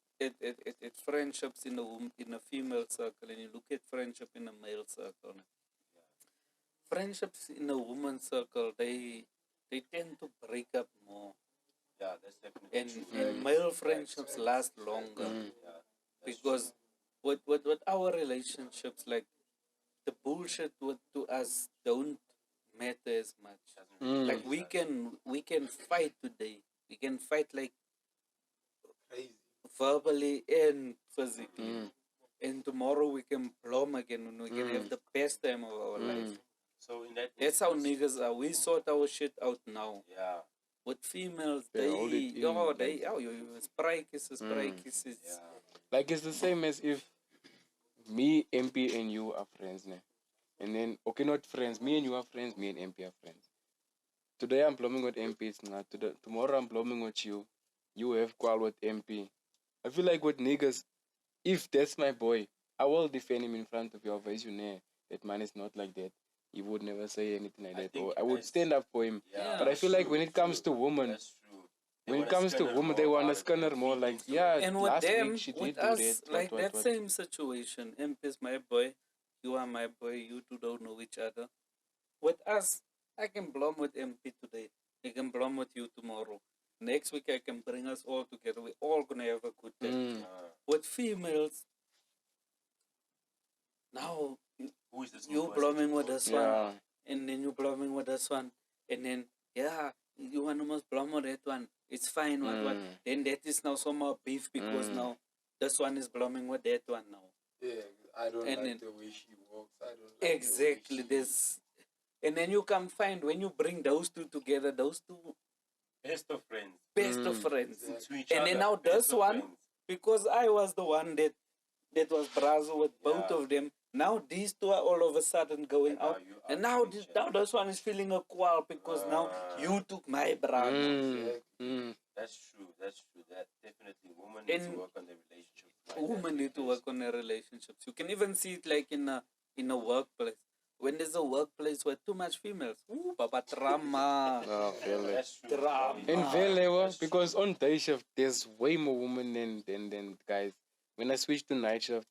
friendships in in a female circle, and you look at friendship in a male circle, friendships in a woman's circle, they tend to break up more, Yeah, that's definitely and true. and male friendships last longer, Yeah, because with our relationships, like, the bullshit to us don't matter as much. Like, we can fight today, we can fight like Crazy. verbally and physically, and tomorrow we can plumb again, and we can have the best time of our life. So in that That's how instance, niggas are. We sort our shit out now. yeah, With females, They hold it in, spray kisses. yeah, Like it's the same as if me, MP, and you are friends, ne? And then, okay, not friends. Me and you are friends. Me and MP are friends. Today I'm plumbing with MP. It's not. Tomorrow I'm plumbing with you. You have call with MP. I feel like with niggas, if that's my boy, I will defend him in front of your face. You know, that man is not like that. He would never say anything like I that. think Or I would it's- stand up for him. Yeah, But I that's feel like true, when it comes to true. women, That's true. They when it wanna comes to skinner women, they more want to about it, skinner they'll more feed like, into it. yeah, And with last them, week she did with do us, that. like that What. same situation. Imp is my boy, you are my boy, you two don't know each other. With us, I can blom with MP today. I can blom with you tomorrow. Next week, I can bring us all together. We're all gonna have a good time. Mm. With females, now Who is this new you person blooming to with go this to? one, Yeah. and then you blooming with this one, and then yeah, you want to must blom with that one. It's fine, what. Mm. Then that is now some more beef because now this one is blooming with that one now. Yeah, I don't And like then- the way she walks. I don't like Exactly the way she... this, and then you can find when you bring those two together, those two Best of friends. best of friends. Exactly. To each And other, then now best this of one, friends. because I was the one that was Brazil with both Yeah. of them. Now these two are all of a sudden going And now out, you and are now each now other. this one is feeling a quarrel because now you took my bra. now. Mm. Mm. That's true. That's true. That definitely women need And to work on their relationship. like that, Women need to because- work on their relationships. You can even see it like in a workplace. When there's a workplace with too much females, ooh, baba drama, Oh, feel it. That's true. drama. And very well, That's true. because on day shift there's way more women than guys. When I switched to night shift,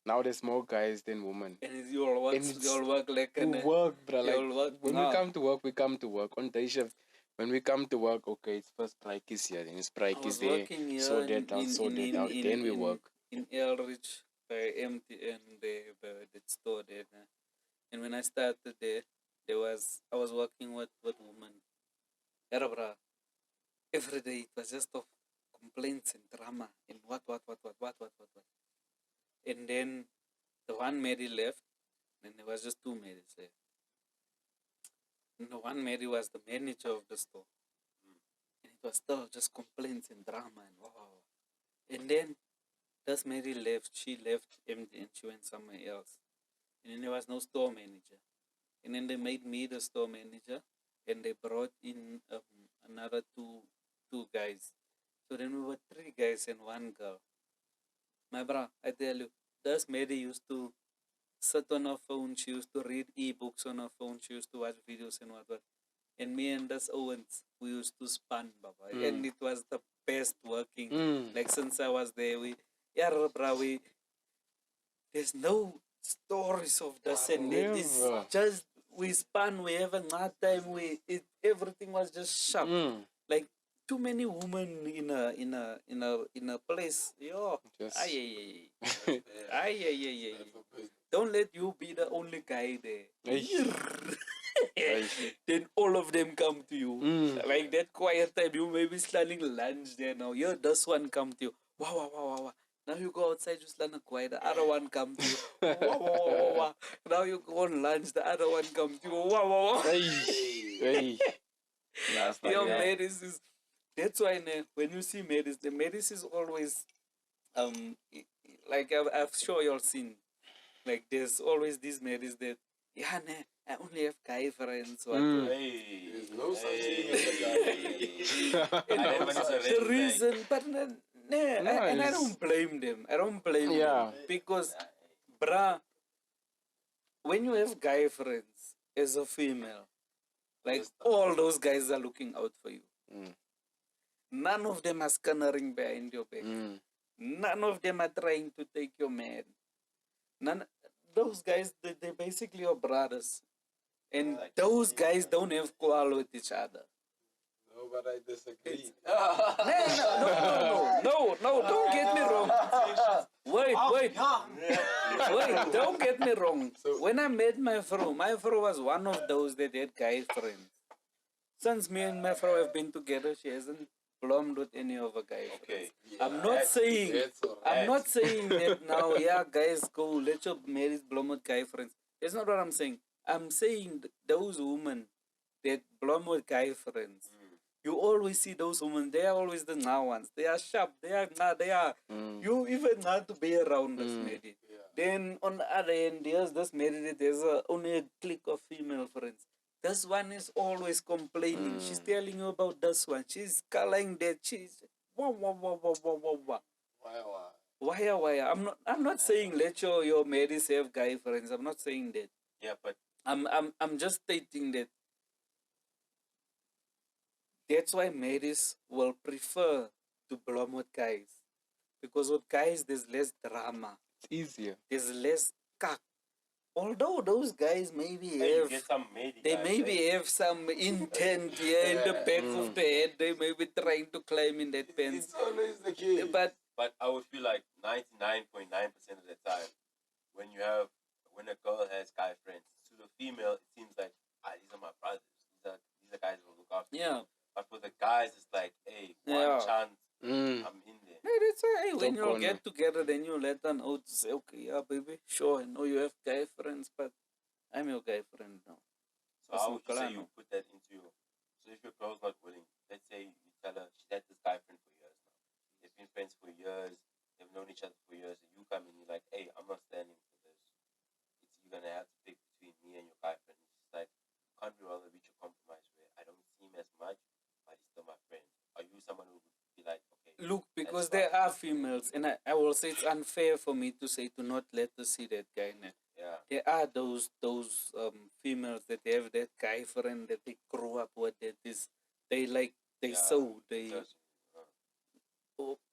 now there's more guys than women. And it's your work, And it's- your work like You work, bro. Like you'll work when now. we come to work, we come to work. On day shift, when we come to work, okay, it's first strike is here, then strike I is was there. working here So that out, so that out. Then we work. in Elridge by MTN, by the store there. And when I started there, I was working with women. Yeah, bruh. Every day it was just of complaints and drama and what. And then the one Mary left, and there was just two Marys there. And the one Mary was the manager of the store. And it was still just complaints and drama and wow. And then this Mary left, she left MD and she went somewhere else. And then there was no store manager. And then they made me the store manager and they brought in another two guys. So then we were three guys and one girl. My bro, I tell you, this Mary used to sit on her phone, she used to read e-books on her phone, she used to watch videos and what. And me and this Owens, we used to span, Baba. And it was the best working. Mm. Like since I was there, there's no stories of this and that. It's Never. just we span, we have a hard time, everything was just sharp. Mm. Like too many women in a place. Yo. Just Ay. Don't let you be the only guy there. Ay. Then all of them come to you. Mm. Like that quiet time, you may be standing lunch there now. Yeah, this one come to you. Wow. Now you go outside, you stand quiet. The other one come to you. Wow. Now you go on lunch, the other one come to you. Wow. Hey. That's like Your that. Marys is. That's why when you see Marys, the Marys is always like I'm sure you'll seen. Like there's always these Marys that I only have guy friends. What? Mm. Hey. There's no such thing as a guy. And I never also, knew the that. reason, but and I it's- don't blame them. I don't blame Yeah. them because, bruh, when you have guy friends as a female, like all those guys are looking out for you. Mm. None of them are scannering behind your back. Mm. None of them are trying to take your man. Those guys, they're basically your brothers. And those guys don't have quarrel with each other. No, but I disagree. No, don't get me wrong. Wait, don't get me wrong. When I met my fro was one of those that had guy friends. Since me and my fro have been together, she hasn't bloomed with any of her guy friends. I'm not saying That's all I'm right. not saying that now, yeah, guys, go let your marriage bloom with guy friends. That's not what I'm saying. I'm saying those women that bloom with guy friends. You always see those women. They are always the now ones. They are sharp. They are. Mm. You even have to be around this lady. Then on the other end, there's this lady. There's only a clique of female friends. This one is always complaining. She's telling you about this one. She's calling that. She's wow. Why Why? I'm not saying let your marrieds have guy friends. I'm not saying that. Yeah, but I'm just stating that that's why marrieds will prefer to belong with guys. Because with guys there's less drama. It's easier. There's less cock. Although those guys maybe hey, you have get some matey they guys, maybe eh? have some intent here in the back of the head. They may be trying to climb in that pants. It's always the case. But But I would feel like 99.9% of the time, when a girl has guy friends, to the female it seems like these are my brothers. These are guys who look after me. yeah. But for the guys, it's like, hey, one Yeah. chance, Mm. I'm in there. Hey, that's why when Top you corner. get together, then you let them know to say, okay, yeah, baby, sure, I know you have guy friends, but I'm your guy friend now. So how would you say Claro. you put that into your... So if your girl's not willing, let's say you tell her she's had this guy friend for years now. They've been friends for years. They've known each other for years. And you come in, you're like, hey, I'm not standing for this. You're going to have to pick between me and your guy friend. It's like, can't we rather reach a compromise where I don't see him as much, but he's still my friend? Are you someone who would be like, okay, Look, because that's there fine. are females, and I will say it's unfair for me to say to not let her see that guy. Now. Yeah. There are those females that have that guy friend that they grew up with, that is, they like, they Yeah. so, they... Just,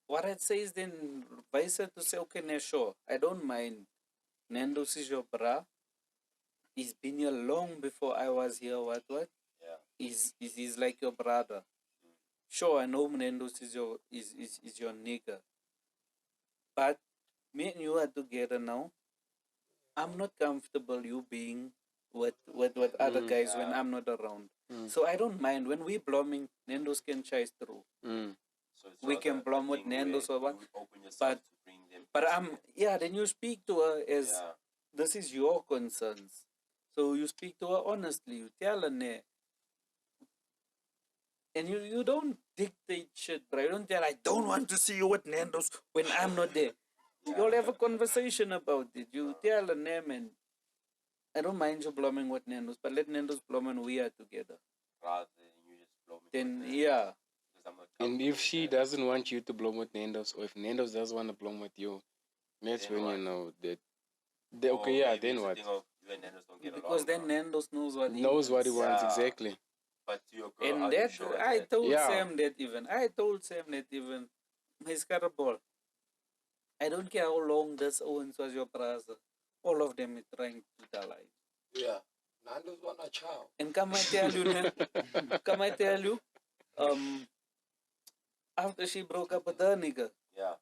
What I'd say is then vice to say, okay, now sure, I don't mind. Nando's is your bra. He's been here long before I was here. What? yeah. He's like your brother. Sure, I know Nando's is your nigga. But me and you are together now. I'm not comfortable you being with other guys when Yeah. I'm not around. Mm. So I don't mind when we blooming. Nando's can chase through. Mm. So it's We can rather blum a with thing where Nando's or what, you open yourself but- to bring them But peace. then you speak to her as Yeah. this is your concerns. So you speak to her honestly. You tell her, ne. And you don't dictate shit, bro. You don't tell, I don't want to see you with Nando's when I'm not there. You'll have a conversation about it. You tell her, ne, man, I don't mind you blooming with Nando's, but let Nando's bloom and we are together. Rather than you just blow me. Then, with that, yeah. because I'm not And comfortable if she with that. doesn't want you to blow with Nando's, or if Nando's doesn't want to blow with you, that's Then when you what? know that. Or Okay, yeah, maybe then it's a what? thing of you and Nando's don't get Because along then now. Nando's knows what he Knows what he wants. wants, Yeah. exactly. But to your girl, And are you that, sure I that? told Yeah. Sam that even. He's got a ball. I don't care how long this Owens was your brother. All of them are trying to tell lies. Yeah. Nando's want a child. And come I tell you, after she broke up with her nigga, Yeah.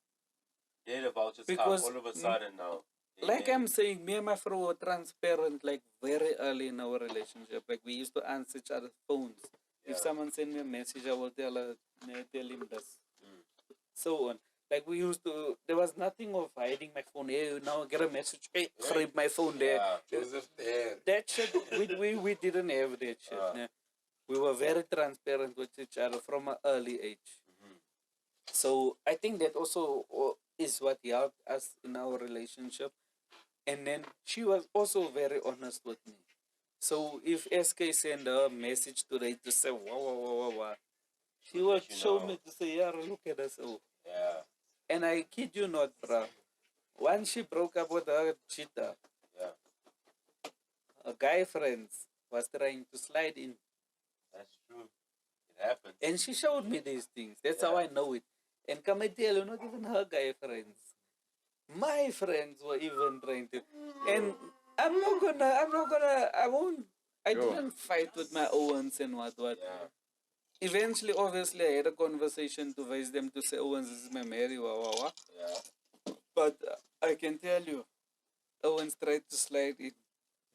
Yeah, the vouchers Because, come all of a sudden now. They like get I'm saying, me and my friend were transparent like very early in our relationship. Like we used to answer each other's phones. If Yeah. someone send me a message, I will tell her, tell him this. Mm. So on. Like we used to, there was nothing of hiding my phone. Hey, now I get a message. Hey, grab my phone there. Yeah. Joseph there. That shit, we didn't have that shit. Nah. We were very transparent with each other from an early age. Mhm. So I think that also is what helped us in our relationship. And then she was also very honest with me. So if SK send her a message today to say, wow, she She'll will let you show know. me to say, yeah, look at us. Oh. Yeah. And I kid you not, bro. Once she broke up with her cheater, Yeah. her guy friends was trying to slide in. That's true. It happens. And she showed me these things. That's how I know it. And come I tell you, not even her guy friends. My friends were even trying to. And I Yo. didn't fight with my Owens and what. Yeah. Eventually, obviously, I had a conversation to raise them to say, Owens, this is my Mary, Yeah. But I can tell you, Owens tried to slide in.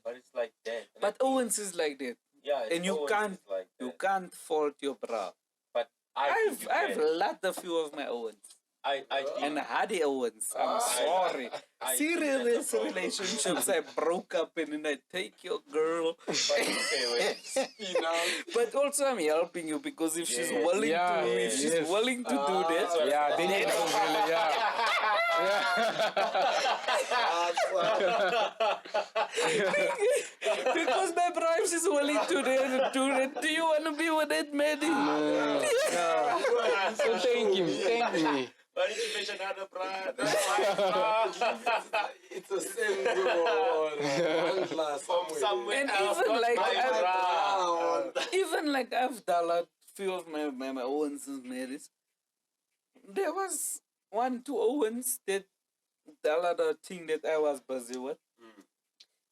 But it's like that. And I But think- Owens is like that. Yeah. and you always can't- is like You that. can't fault your bra. But I think you I've can. loved a few of my Owens. I think. And Hardy Owens. I'm sorry. I think Serious that's a problem. relationships I broke up in and I take your girl. But okay, wait. You know? But also I'm helping you because if she's Yeah. willing Yeah, to if she's yes. willing to do that, Yeah, then you know, really, yeah. because my bride is willing to do that, do you want to be with that Maddie? So thank me. Why did you mention another bra? That's my It's a symbol. From somewhere And else, even not like my I- bra. Even like I've done a few of my Owens marriages. There was 1, 2 Owens that done the thing that I was busy with. Mm.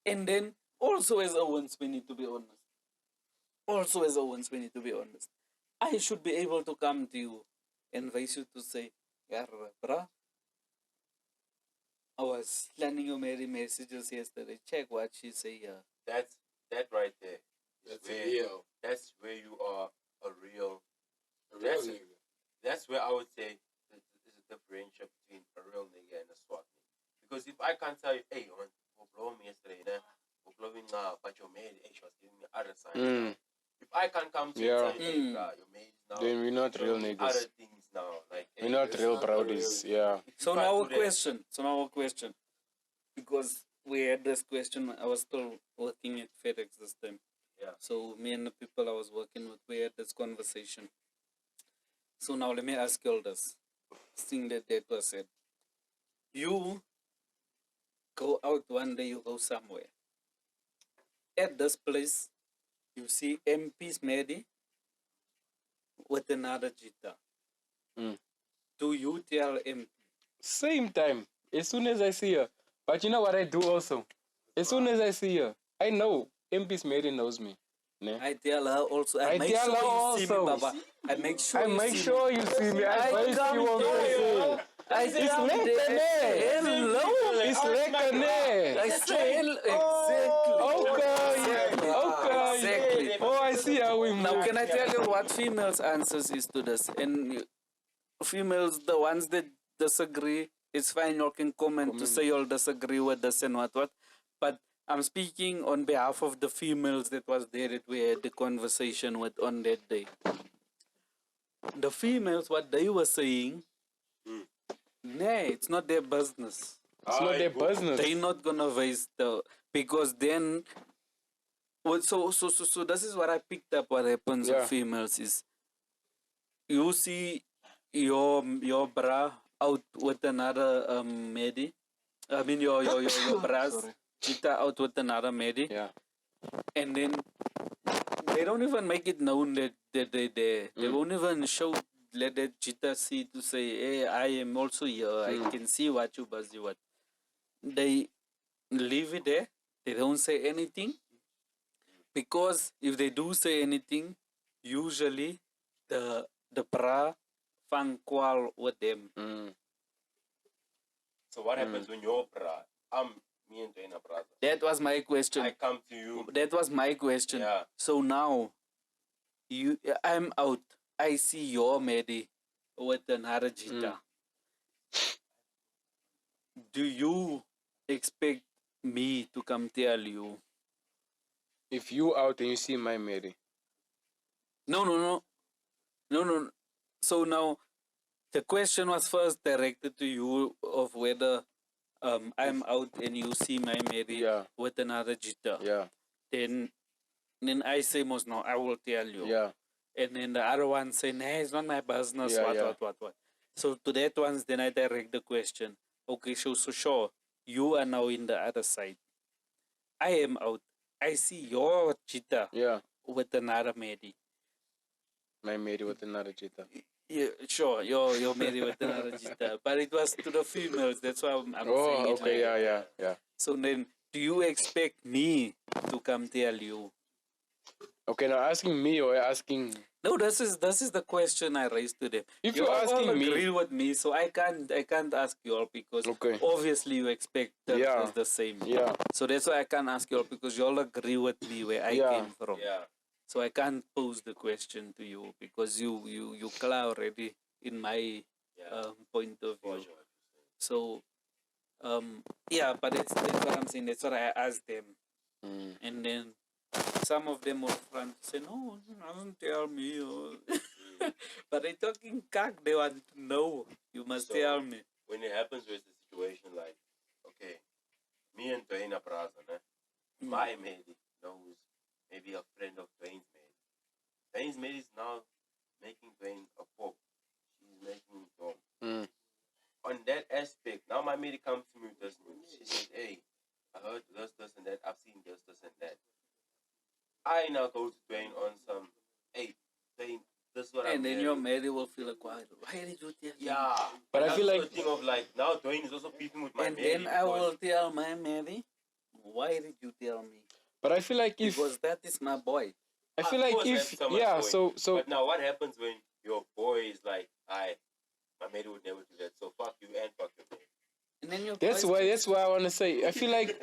And then also as Owens, we need to be honest. Also as Owens, we need to be honest. I should be able to come to you and advise you to say, yeah, bruh, I was planning your Mary messages yesterday. Check what she say here. That's that right there. That's Where- real. That's where you are a real. A real That's- nigga. That's where I would say there's a differential between a real nigga and a swat nigga. Because if I can't tell you, hey, man, we blow me yesterday, nah, we blowing now, but your maid, hey, she was giving me other signs. Mm. If I can't come to you Yeah. and tell you, hey, Mm. bro, your maid is now Then we're not real showing me niggas. other things now. Like, We're hey, not it's real not browdies. real. Yeah. if you So can't now do a that- question. Because we had this question, I was still working at FedEx this time. Yeah. So me and the people I was working with, we had this conversation. So now let me ask you all this. Thing that was said. You go out one day, you go somewhere. At this place, you see MP's Medi with another Jita. Mm. Do you tell MP? Same time. As soon as I see her. But you know what I do also? As soon as I see her, I know MP's Mary knows me. Ne? I tell her also. I I make tell sure her you see me, also. Baba. I make sure I you make see sure me. you see me. I I advise come you on there, Facebook. I It's say, I'm lekker, there. ne? Hello. It's lekker, ne? I say, exactly. Okay. Okay. Exactly. Oh, I see how we move. Now, can I tell you what females' answers is to this? And females, the ones that disagree, it's fine. You can comment to say you'll disagree with this and what. But I'm speaking on behalf of the females that was there that we had the conversation with on that day. The females, what they were saying, nah, it's not their business. It's not their business. They're not gonna waste the because then. Well, so this is what I picked up. What happens Yeah. with females is you see your bra out with another medi. I mean your bras Sorry. Chita out with another medi, Yeah. and then they don't even make it known that they there. They Mm. won't even show. Let that Chita see to say, hey, I am also here. I can see what you busy what. They leave it there. They don't say anything. Because if they do say anything, usually the bra fan qual with them. Mm. So what happens when you're bra? Me and Dana brother. That was my question. I come to you. That was my question. Yeah. So now I'm out. I see your Medi with another Jita. Do you expect me to come tell you? If you out and you see my Mary, No. So now the question was first directed to you of whether I'm out and you see my Mary Yeah. with another Jita. yeah, Then I say most no, I will tell you. yeah, And then the other one say, nah, it's not my business. Yeah, What. So to that ones, then I direct the question. Okay, so sure, you are now in the other side. I am out. I see your Jita yeah. with another Mary. My Mary with another cheetah. Yeah, sure, you're married with another Jita. But it was to the females. That's why I'm saying Oh, it okay, like yeah. So then, do you expect me to come tell you? Okay, now asking me or asking. No, this is the question I raised to them. If You you're all asking me- agree with me, so I can't ask you all because Okay. obviously you expect that Yeah. it's the same. Yeah, So that's why I can't ask you all because you all agree with me where I Yeah. came from. Yeah. So I can't pose the question to you because you clear already in my Yeah. point of For view. sure. So yeah, but that's what I'm saying. That's what I asked them. Mm. And then some of them were trying to say, no, doesn't tell me. But they talking cock, they want to know. You must So- tell me. When it happens with the situation like, okay, me and Dwayne are brothers, né? My maid knows maybe a friend of Dwayne's maid. Dwayne's maid is now making Dwayne a pop. She's making him dog. Mm. my mate comes to me with this news. She says, "Hey, I heard this, and that. I've seen this, and that." I now go to Dwayne on some, "Hey, Dwayne, this is what I'm And then hearing." your Mary will feel like, why did you tell me? Yeah, But and I feel that's like- the thing of like now Dwayne is also beefing with my And Mary then I because will tell my Mary, why did you tell me? But I feel like if Because that is my boy. I feel of like course I have if so much yeah, boy. so But now what happens when your boy is like, my Mary would never do that, so fuck you and fuck your Mary. And then your that's boys why I want to say I feel like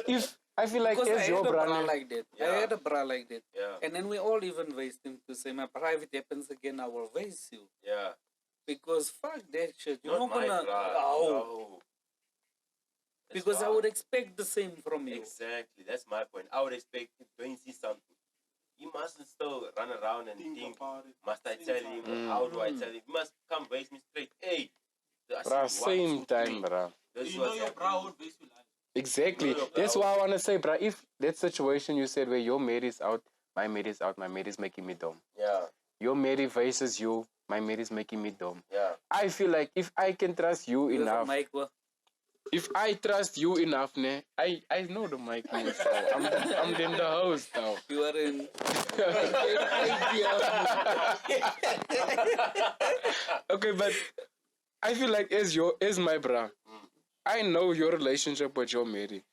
if I feel like because I as your had a bra brother, like that. I Yeah. had a bra like that. Yeah, And then we all even raised him to say, my private happens again, I will raise you. yeah. Because fuck that shit. You're Not not my gonna. bra. Oh, No. That's because I wild. would expect the same from you. Exactly. That's my point. I would expect if Dwayne sees something, he mustn't still run around and think, about it. must I tell him? Mm. How do I tell him? He must come raise me straight. Hey, I see bruh, one, same two, time, three. bruh. This is You know what's your happening. bra would base you life. Exactly. No, That's bro. why I want to say, bruh, if that situation you said where your mate is out, my mate is out, my mate is making me dumb. Yeah, Your mate versus you, my mate is making me dumb. yeah. I feel like if I can trust you You have a enough, mic, well, if I trust you enough, ne, I know the mic moves now. I'm in the house now. you are in. Okay, but I feel like as my bra, I know your relationship with your Mary.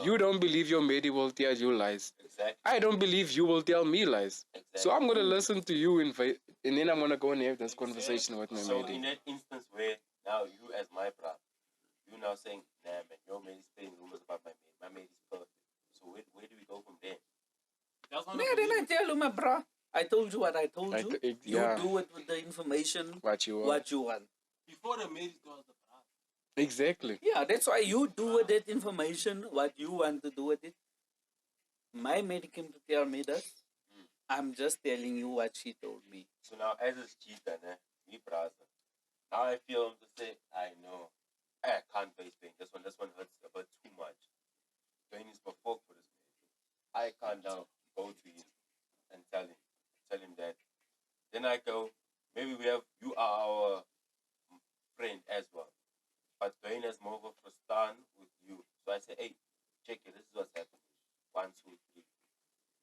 You don't believe your Mary will tell you lies. Exactly. I don't believe you will tell me lies. So I'm gonna listen to you and then I'm gonna go and have this conversation with my So Mary. in that instance where now you as my bra, you now saying, nah man, your mate is spreading rumors about my mate. My mate is perfect. So where do we go from there? That's one Man, of the didn't I tell you, my bro? I told you what I told you. Yeah. You do it with the information What you want. what you want. before the marriage was the bra. Exactly. Yeah, that's why you do with that information what you want to do with it. My mate came to tell me this. I'm just telling you what she told me. So now as a cheater, me brother, now I feel him to say, I know. I can't face pain. This one hurts a bit too much. Dwayne is performed for this man. I can't now go to him and tell him that. Then I go, maybe you are our friend as well. But Dwayne has more of a stand with you. So I say, hey, check it, this is what's happening. 1, 2, 3.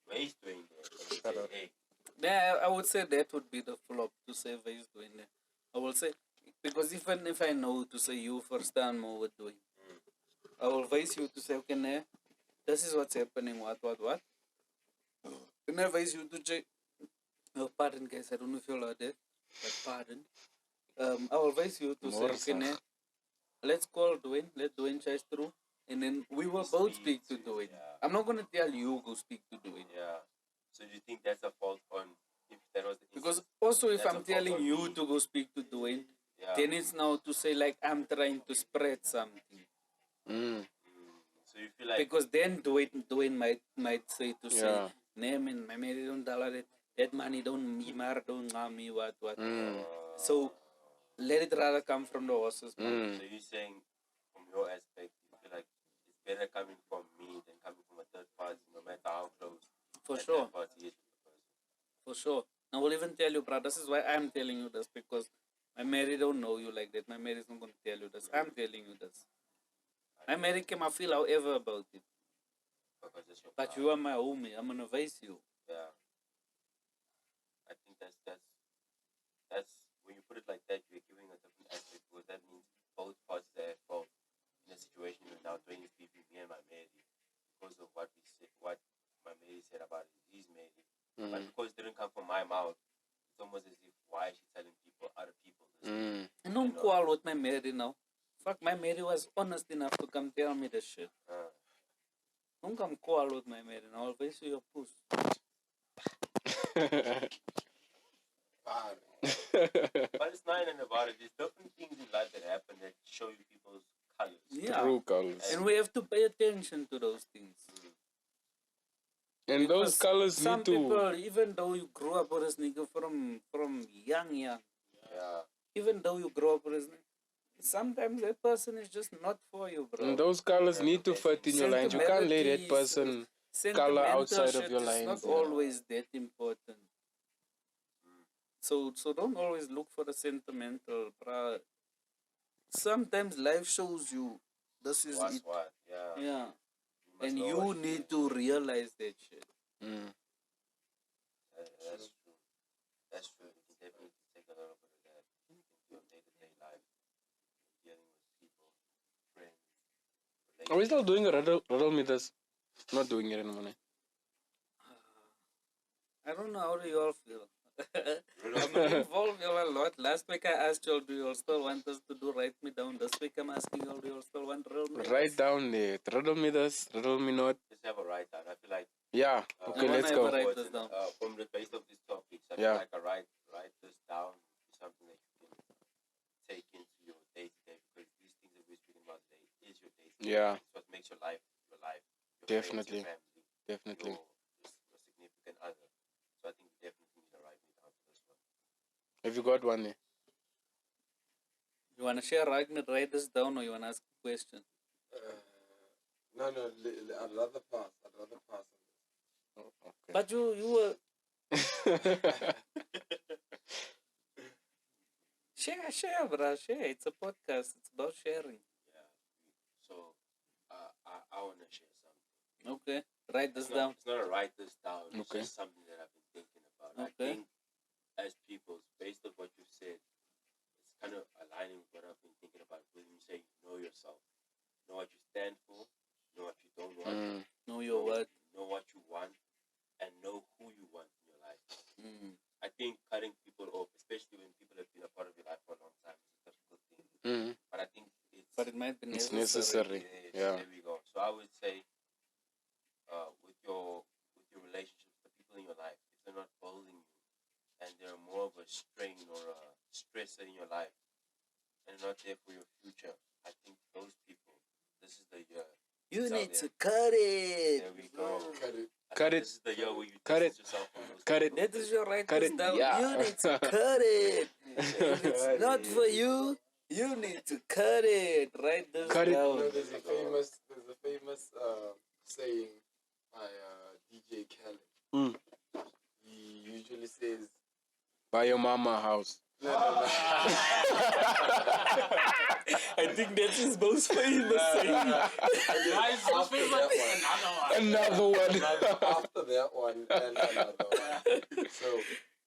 Where's Dwayne there? And he say, hey, Yeah, I would say that would be the flop to say Vase doing that. I will say because even if I know to say you first time more with doing, I will advise you to say, okay, nah, this is what's happening, what. And I advise you to check. Oh, pardon, guys, I don't know if you'll heard that, but pardon. I will advise you to say, okay, nah, let's call Dwayne, let Dwayne chase through, and then we will both speak to Dwayne. Yeah. I'm not gonna tell you go speak to Dwayne. yeah. So do you think that's a fault on if that was the Because instance? also if That's a I'm fault telling on you me. to go speak to Dwayne, Yeah. then it's now to say like I'm trying to spread something. So you feel like Because then Dwayne might say to say, Yeah. nah man, my mate don't tolerate that money don't me mar don't me what. So let it rather come from the horses mouth. So you're saying from your aspect, you feel like it's better coming from me than coming from a third party, no matter how close For that sure. third party is with the person. For sure. I will even tell you, bro. This is why I'm telling you this because my Mary don't know you like that. My Mary is not going to tell you this. I'm telling you this. My Mary can feel however about it. Because it's your But power. you are my homie. I'm going to advise you. Yeah. I think that's when you put it like that, you're giving a different aspect because that means both parties are at fault in a situation where now Dwayne is beefing me and my Mary because of what my Mary said about his Mary. But because it didn't come from my mouth, it's almost as if why is she telling other people this? And don't quarrel with my Mary now. Fuck, my Mary was honest enough to come tell me this shit. Don't come quarrel with my Mary now. I'll advise you your puss. But it's not even about it. There's different things in life that happen that show you people's colors. Yeah. True colors. And we have to pay attention to those things. And those Because colors some need to. people, even though you grew up with this nigga from young, Yeah. even though you grow up with this nigga, sometimes that person is just not for you, bro. And those colors need to fit in your lines. You can't let that person color outside of your lines. It's not Yeah. always that important. So don't always look for the sentimental, bro. Sometimes life shows you This is What's it. what? Yeah. Yeah. must And know you what need doing. to realize that shit. Mm. That's true. That's true. You can definitely take a little bit of that into your day-to-day life, dealing with people, friends, Are we still doing a relationships. riddle me this? Not doing it anymore. Ne? I don't know how do you all feel. Riddle I'm me. involved a lot. Last week I asked you all, do you all still want us to do write me down? This week I'm asking you all, do you all still want real me? Write down there. Riddle me this. Riddle me not. Just have a write down. I feel like Yeah. Okay, wanna let's have go. a write this down. From the base of this topic, I Yeah. feel like a write this down is something that you can take into your day to day, because these things that we're speaking about today is your day to day. Yeah. It's what makes your life, your Definitely. friends, your family, Definitely. your significant other. So I think you definitely need to write me down for this one. Have you got one there? You wanna share write this down or you wanna ask a question? No, I'd rather pass. I'd rather pass on this. Oh, okay. But you were share, bruh, share. It's a podcast. It's about sharing. Yeah. So I want to share something. Okay. Write this It's down. It's not a write this down. It's Okay. just something that I've been thinking about. I Okay. think as people, based on what you said, it's kind of aligning with what I've been thinking about when you say know yourself, know what you stand for, know what you don't want, Mm. Know your word. know what you want, and know who you want in your life. Mm. I think cutting people off, especially when people have been a part of your life for a long time, is a difficult thing. Mm. But I think But it might be It's necessary. necessary. Yes, Yeah. there we go. So I would say, with your relationships, the people in your life, if they're not building you, and they're more of a strain or a stressor in your life, and not there for your future, I think those people, this is the year. You Tell need them. to cut it. There we go. Cut it. I Cut think it. This is the year where you Cut distance it. yourself from those Cut it. people. That is your write Cut this it. down. Yeah. You need to cut it. If it's Cut not it. for you, you need to cut it. Write this Cut it. down. You know, there's a famous saying by DJ Khaled. Mm. He usually says, Buy your mama house. no. I think that's his most famous saying. After that one. Another one. After that one and another one. So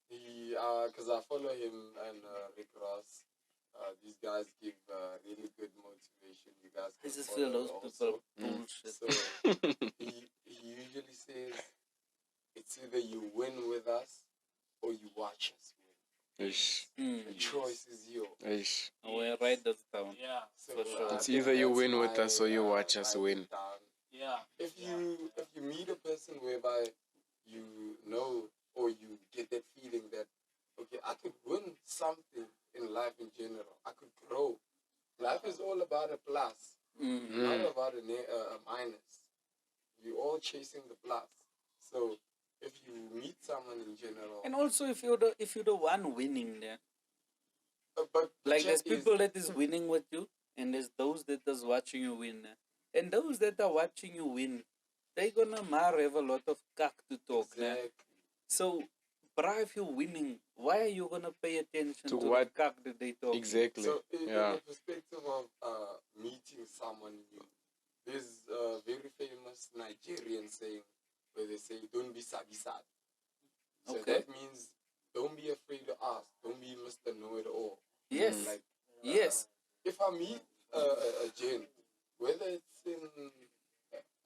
he, because I follow him and Rick Ross. These guys give really good motivation. You guys I can just feel follow those people also. bullshit. So he usually says, it's either you win with us or you watch us win. Ish. The choice is yours. Ish. I will write this down. Yeah, So, For sure. I It's think either you that's win with my, us or you watch us write it win. down. yeah. If you meet a person whereby you know or you get that feeling that, okay, I could win something in life in general. I could grow. Life is all about a plus, not about a minus. You're all chasing the plus. So if you meet someone in general, And also, if you're the one winning there, but the like there's chat is- people that is winning with you, and there's those that is watching you win there. And those that are watching you win, they gonna have a lot of cock to talk there. exactly. So, bruh, if you're winning, why are you gonna pay attention To to what? the cock that they talk? Exactly. So in Yeah. the perspective of meeting someone new, there's a very famous Nigerian saying where they say, "Don't be sabi-sad." So Okay. that means don't be afraid to ask. Don't be Mr. Know-it-all. Yes. Like, Yes. if I meet a gent, whether it's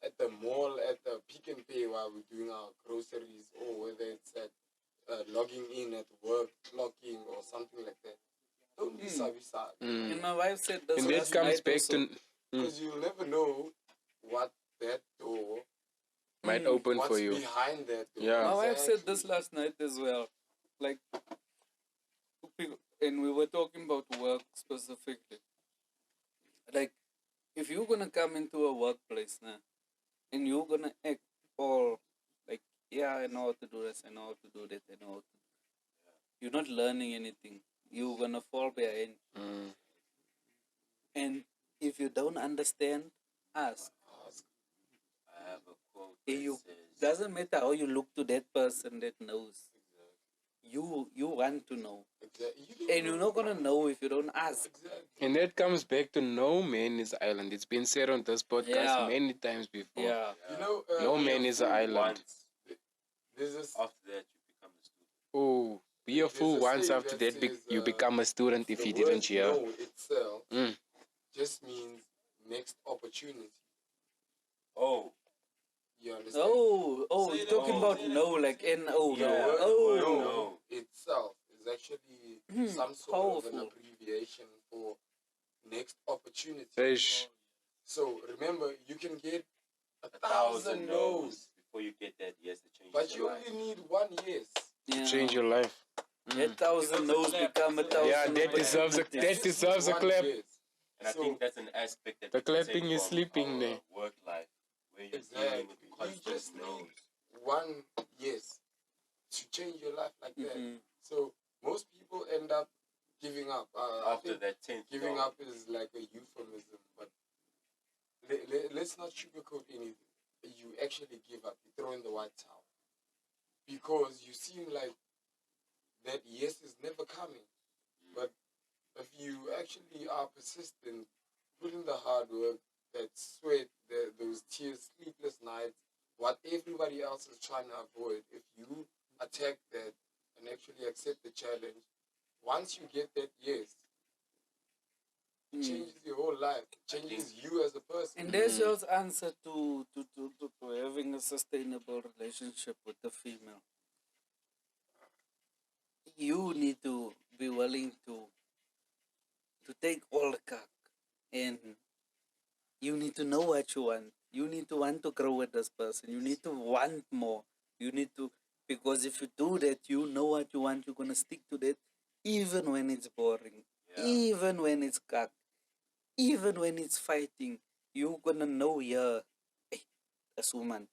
at the mall, at the Pick and Pay while we're doing our groceries, or whether it's at logging in at work, clocking, or something like that, don't be sabi-sad. And my wife said this And that last comes night back also. to Because you'll never know what that door, might open what's for you. behind that door. Yeah. My wife said Exactly. this last night as well. Like, and we were talking about work specifically. Like, if you're gonna come into a workplace now, and you're gonna act all like, yeah, I know how to do this, I know how to do that, I know how to. You're not learning anything. You're gonna fall behind. Mm. And if you don't understand, ask. I have a quote And that you says, doesn't matter how you look to that person that knows. you want to know, Exactly. and you're not gonna know if you don't ask. Exactly. And that comes back to no man is an island. It's been said on this podcast Yeah. many times before. Yeah. You know, No man is an island. Once. there's this. After that, you become a student. Oh, be a There's fool a once saying after that that says, you become a student if the you didn't word hear. no itself Mm. just means next opportunity. Oh. You understand? Oh, Say you're that talking again, about say that no, again, like say that N-O. The Yeah. word Oh. no itself is actually some sort of an Powerful. abbreviation for next opportunity. Fish. So remember, you can get a 1,000 thousand no's, before you get that yes to change but your you life. only need one yes. To Yeah. change your life. A thousand no's become a thousand. Yeah, that deserves a opportunities. that deserves a One clap. yes. And I So- think that's an aspect that The we can take clapping is from sleeping our there. work life, where you're Exactly. dealing with You constant just no's. need one yes to change your life like that. Mhm. So most people end up giving up. I After think that 10th giving no. up is like a euphemism, but let's not sugarcoat anything. You actually give up. You throw in the white towel because you seem like that yes is never coming. But if you actually are persistent, put in the hard work, that sweat, those tears, sleepless nights, what everybody else is trying to avoid, if you attack that and actually accept the challenge, once you get that yes, it changes your whole life. It changes you as a person. And that's your answer to having a sustainable relationship with the female. You need to be willing to take all the cock, and you need to know what you want. You need to want to grow with this person. You need to want more. You need to, because if you do that, you know what you want. You're gonna stick to that, even when it's boring, even when it's cock, even when it's fighting. You're gonna know, yeah, hey, this woman,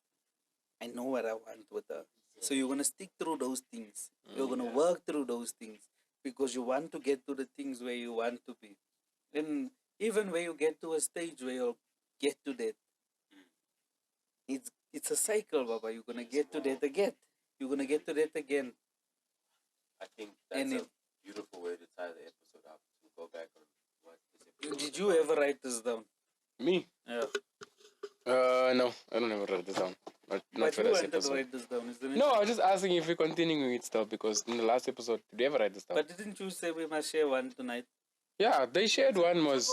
I know what I want with her. So you're gonna stick through those things. You're gonna work through those things because you want to get to the things where you want to be. And even when you get to a stage where you'll get to that, it's a cycle, Baba. You're gonna get to that again. You're gonna get to that again. I think that's And a beautiful way to tie the episode up. To go back on what this episode Did was you about. ever write this down? Me? Yeah. No, I don't ever write this down. Not But for you this wanted to episode. write this down, isn't it? No, I was just asking if we're continuing it still because in the last episode, did you ever write this down? But didn't you say we must share one tonight? Yeah, they shared one, Mos.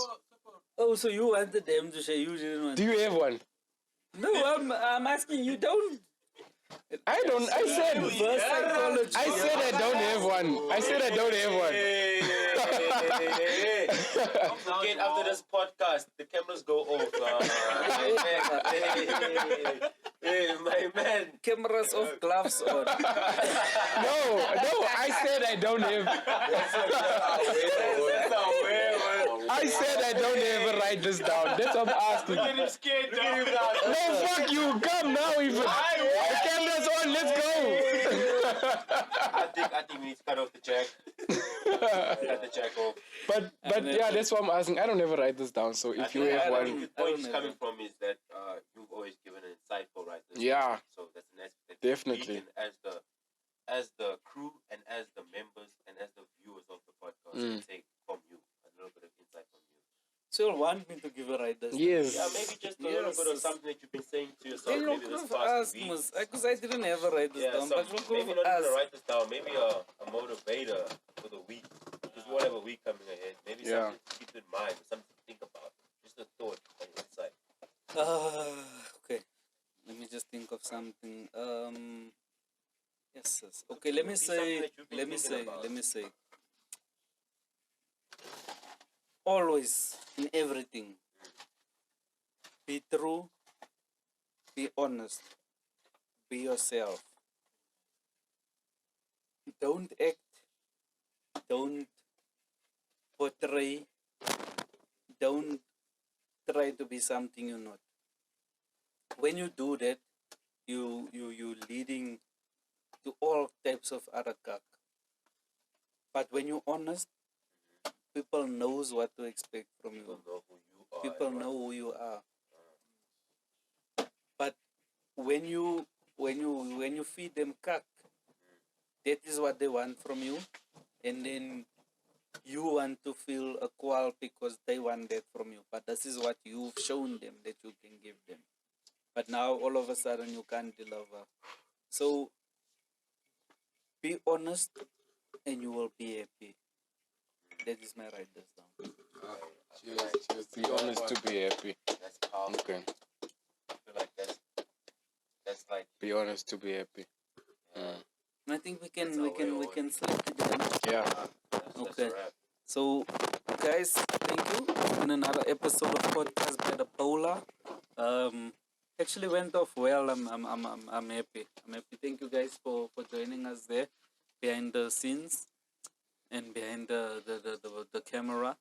Oh, so you wanted them to share, you didn't want. Do you have one? No, I'm asking you. Don't. I don't. I said. Reverse psychology. I said I don't have one. I said I don't have one. Don't forget, after this podcast, the cameras go off. My man. Cameras off, gloves on. No, I said I don't have. I said I don't ever write this down. That's what I'm asking. Look at him scared. Look at him now. No, fuck you. Come now. Even the camera's on. Let's go. I think we need to cut off the jack. Cut the jack off. But yeah, that's what I'm asking. I don't ever write this down. So if you have I one, think the point is coming from is that you've always given an insightful writer. Yeah. So that's an aspect that Definitely. we can, as the crew and as the members and as the viewers of the podcast, can take from you a little bit of insight from you. So you want me to give a writer? yes. Yeah, maybe just a little bit of something that you've been saying to yourself. Then you Maybe could this have past asked week. me, because I didn't ever write this Yeah, down. But you could maybe have not even asked. write this down. Maybe a motivator for the week. Because we all have a week coming ahead. Maybe Yeah. something to keep in mind, something to think about. Just a thought on your insight. Okay. Let me just think of something. Yes. Okay. Let me Be say. something that you've been Let me thinking say. about. Let me say. Always in everything, be true, be honest, be yourself. Don't act, don't portray, don't try to be something you're not. When you do that, you leading to all types of other cock. But when you're honest, people knows what to expect from you. People know who you are. People and know who you are. But when you feed them cock, that is what they want from you, and then you want to feel equal because they want that from you. But this is what you've shown them that you can give them. But now all of a sudden you can't deliver. So be honest and you will be happy. That is my write this down. Cheers to Be that honest one. to be happy. That's powerful. Okay. I feel like that's like Be honest to be happy. I think we can select it then. Yeah. that's Okay. a wrap. So guys, thank you. In another episode of podcast by the Paula. Actually went off well. I'm happy. I'm happy. Thank you guys for joining us there behind the scenes and behind the camera.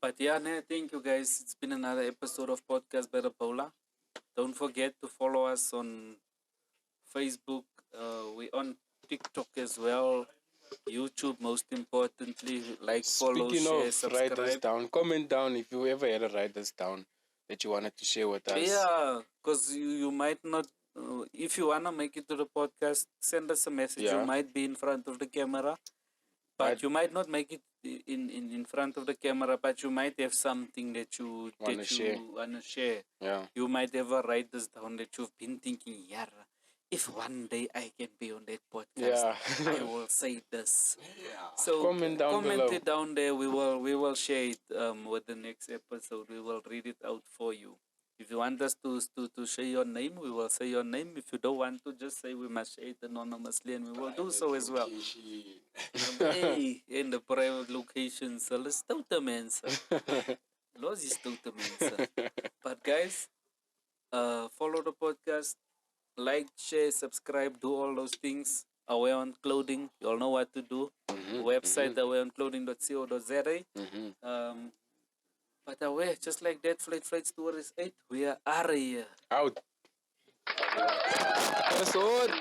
But yeah, thank you guys. It's been another episode of podcast by the Paula. Don't forget to follow us on Facebook. We on TikTok as well. YouTube, most importantly. Like, follow, Speaking share, of write this subscribe. down, comment down if you ever had a write this down that you wanted to share with us. Yeah, because you might not. If you wanna make it to the podcast, send us a message. Yeah. You might be in front of the camera, but you might not make it in front of the camera. But you might have something that you wanna share. Yeah. You might ever write this down that you've been thinking. Yeah, if one day I can be on that podcast, Yeah. I will say this. Yeah. So Comment down below. it down there. We will share it with the next episode. We will read it out for you. If you want us to share your name, we will say your name. If you don't want to, just say we must share it anonymously, and we will do so as well. Hey, in the private locations, let's do the mensen. Los is do the mensen. But guys, follow the podcast, like, share, subscribe, do all those things. Away on clothing, you all know what to do. Website awayonclothing.co.za. But away, just like that, Flight Tourist 8, we are out of here. Out. Episode.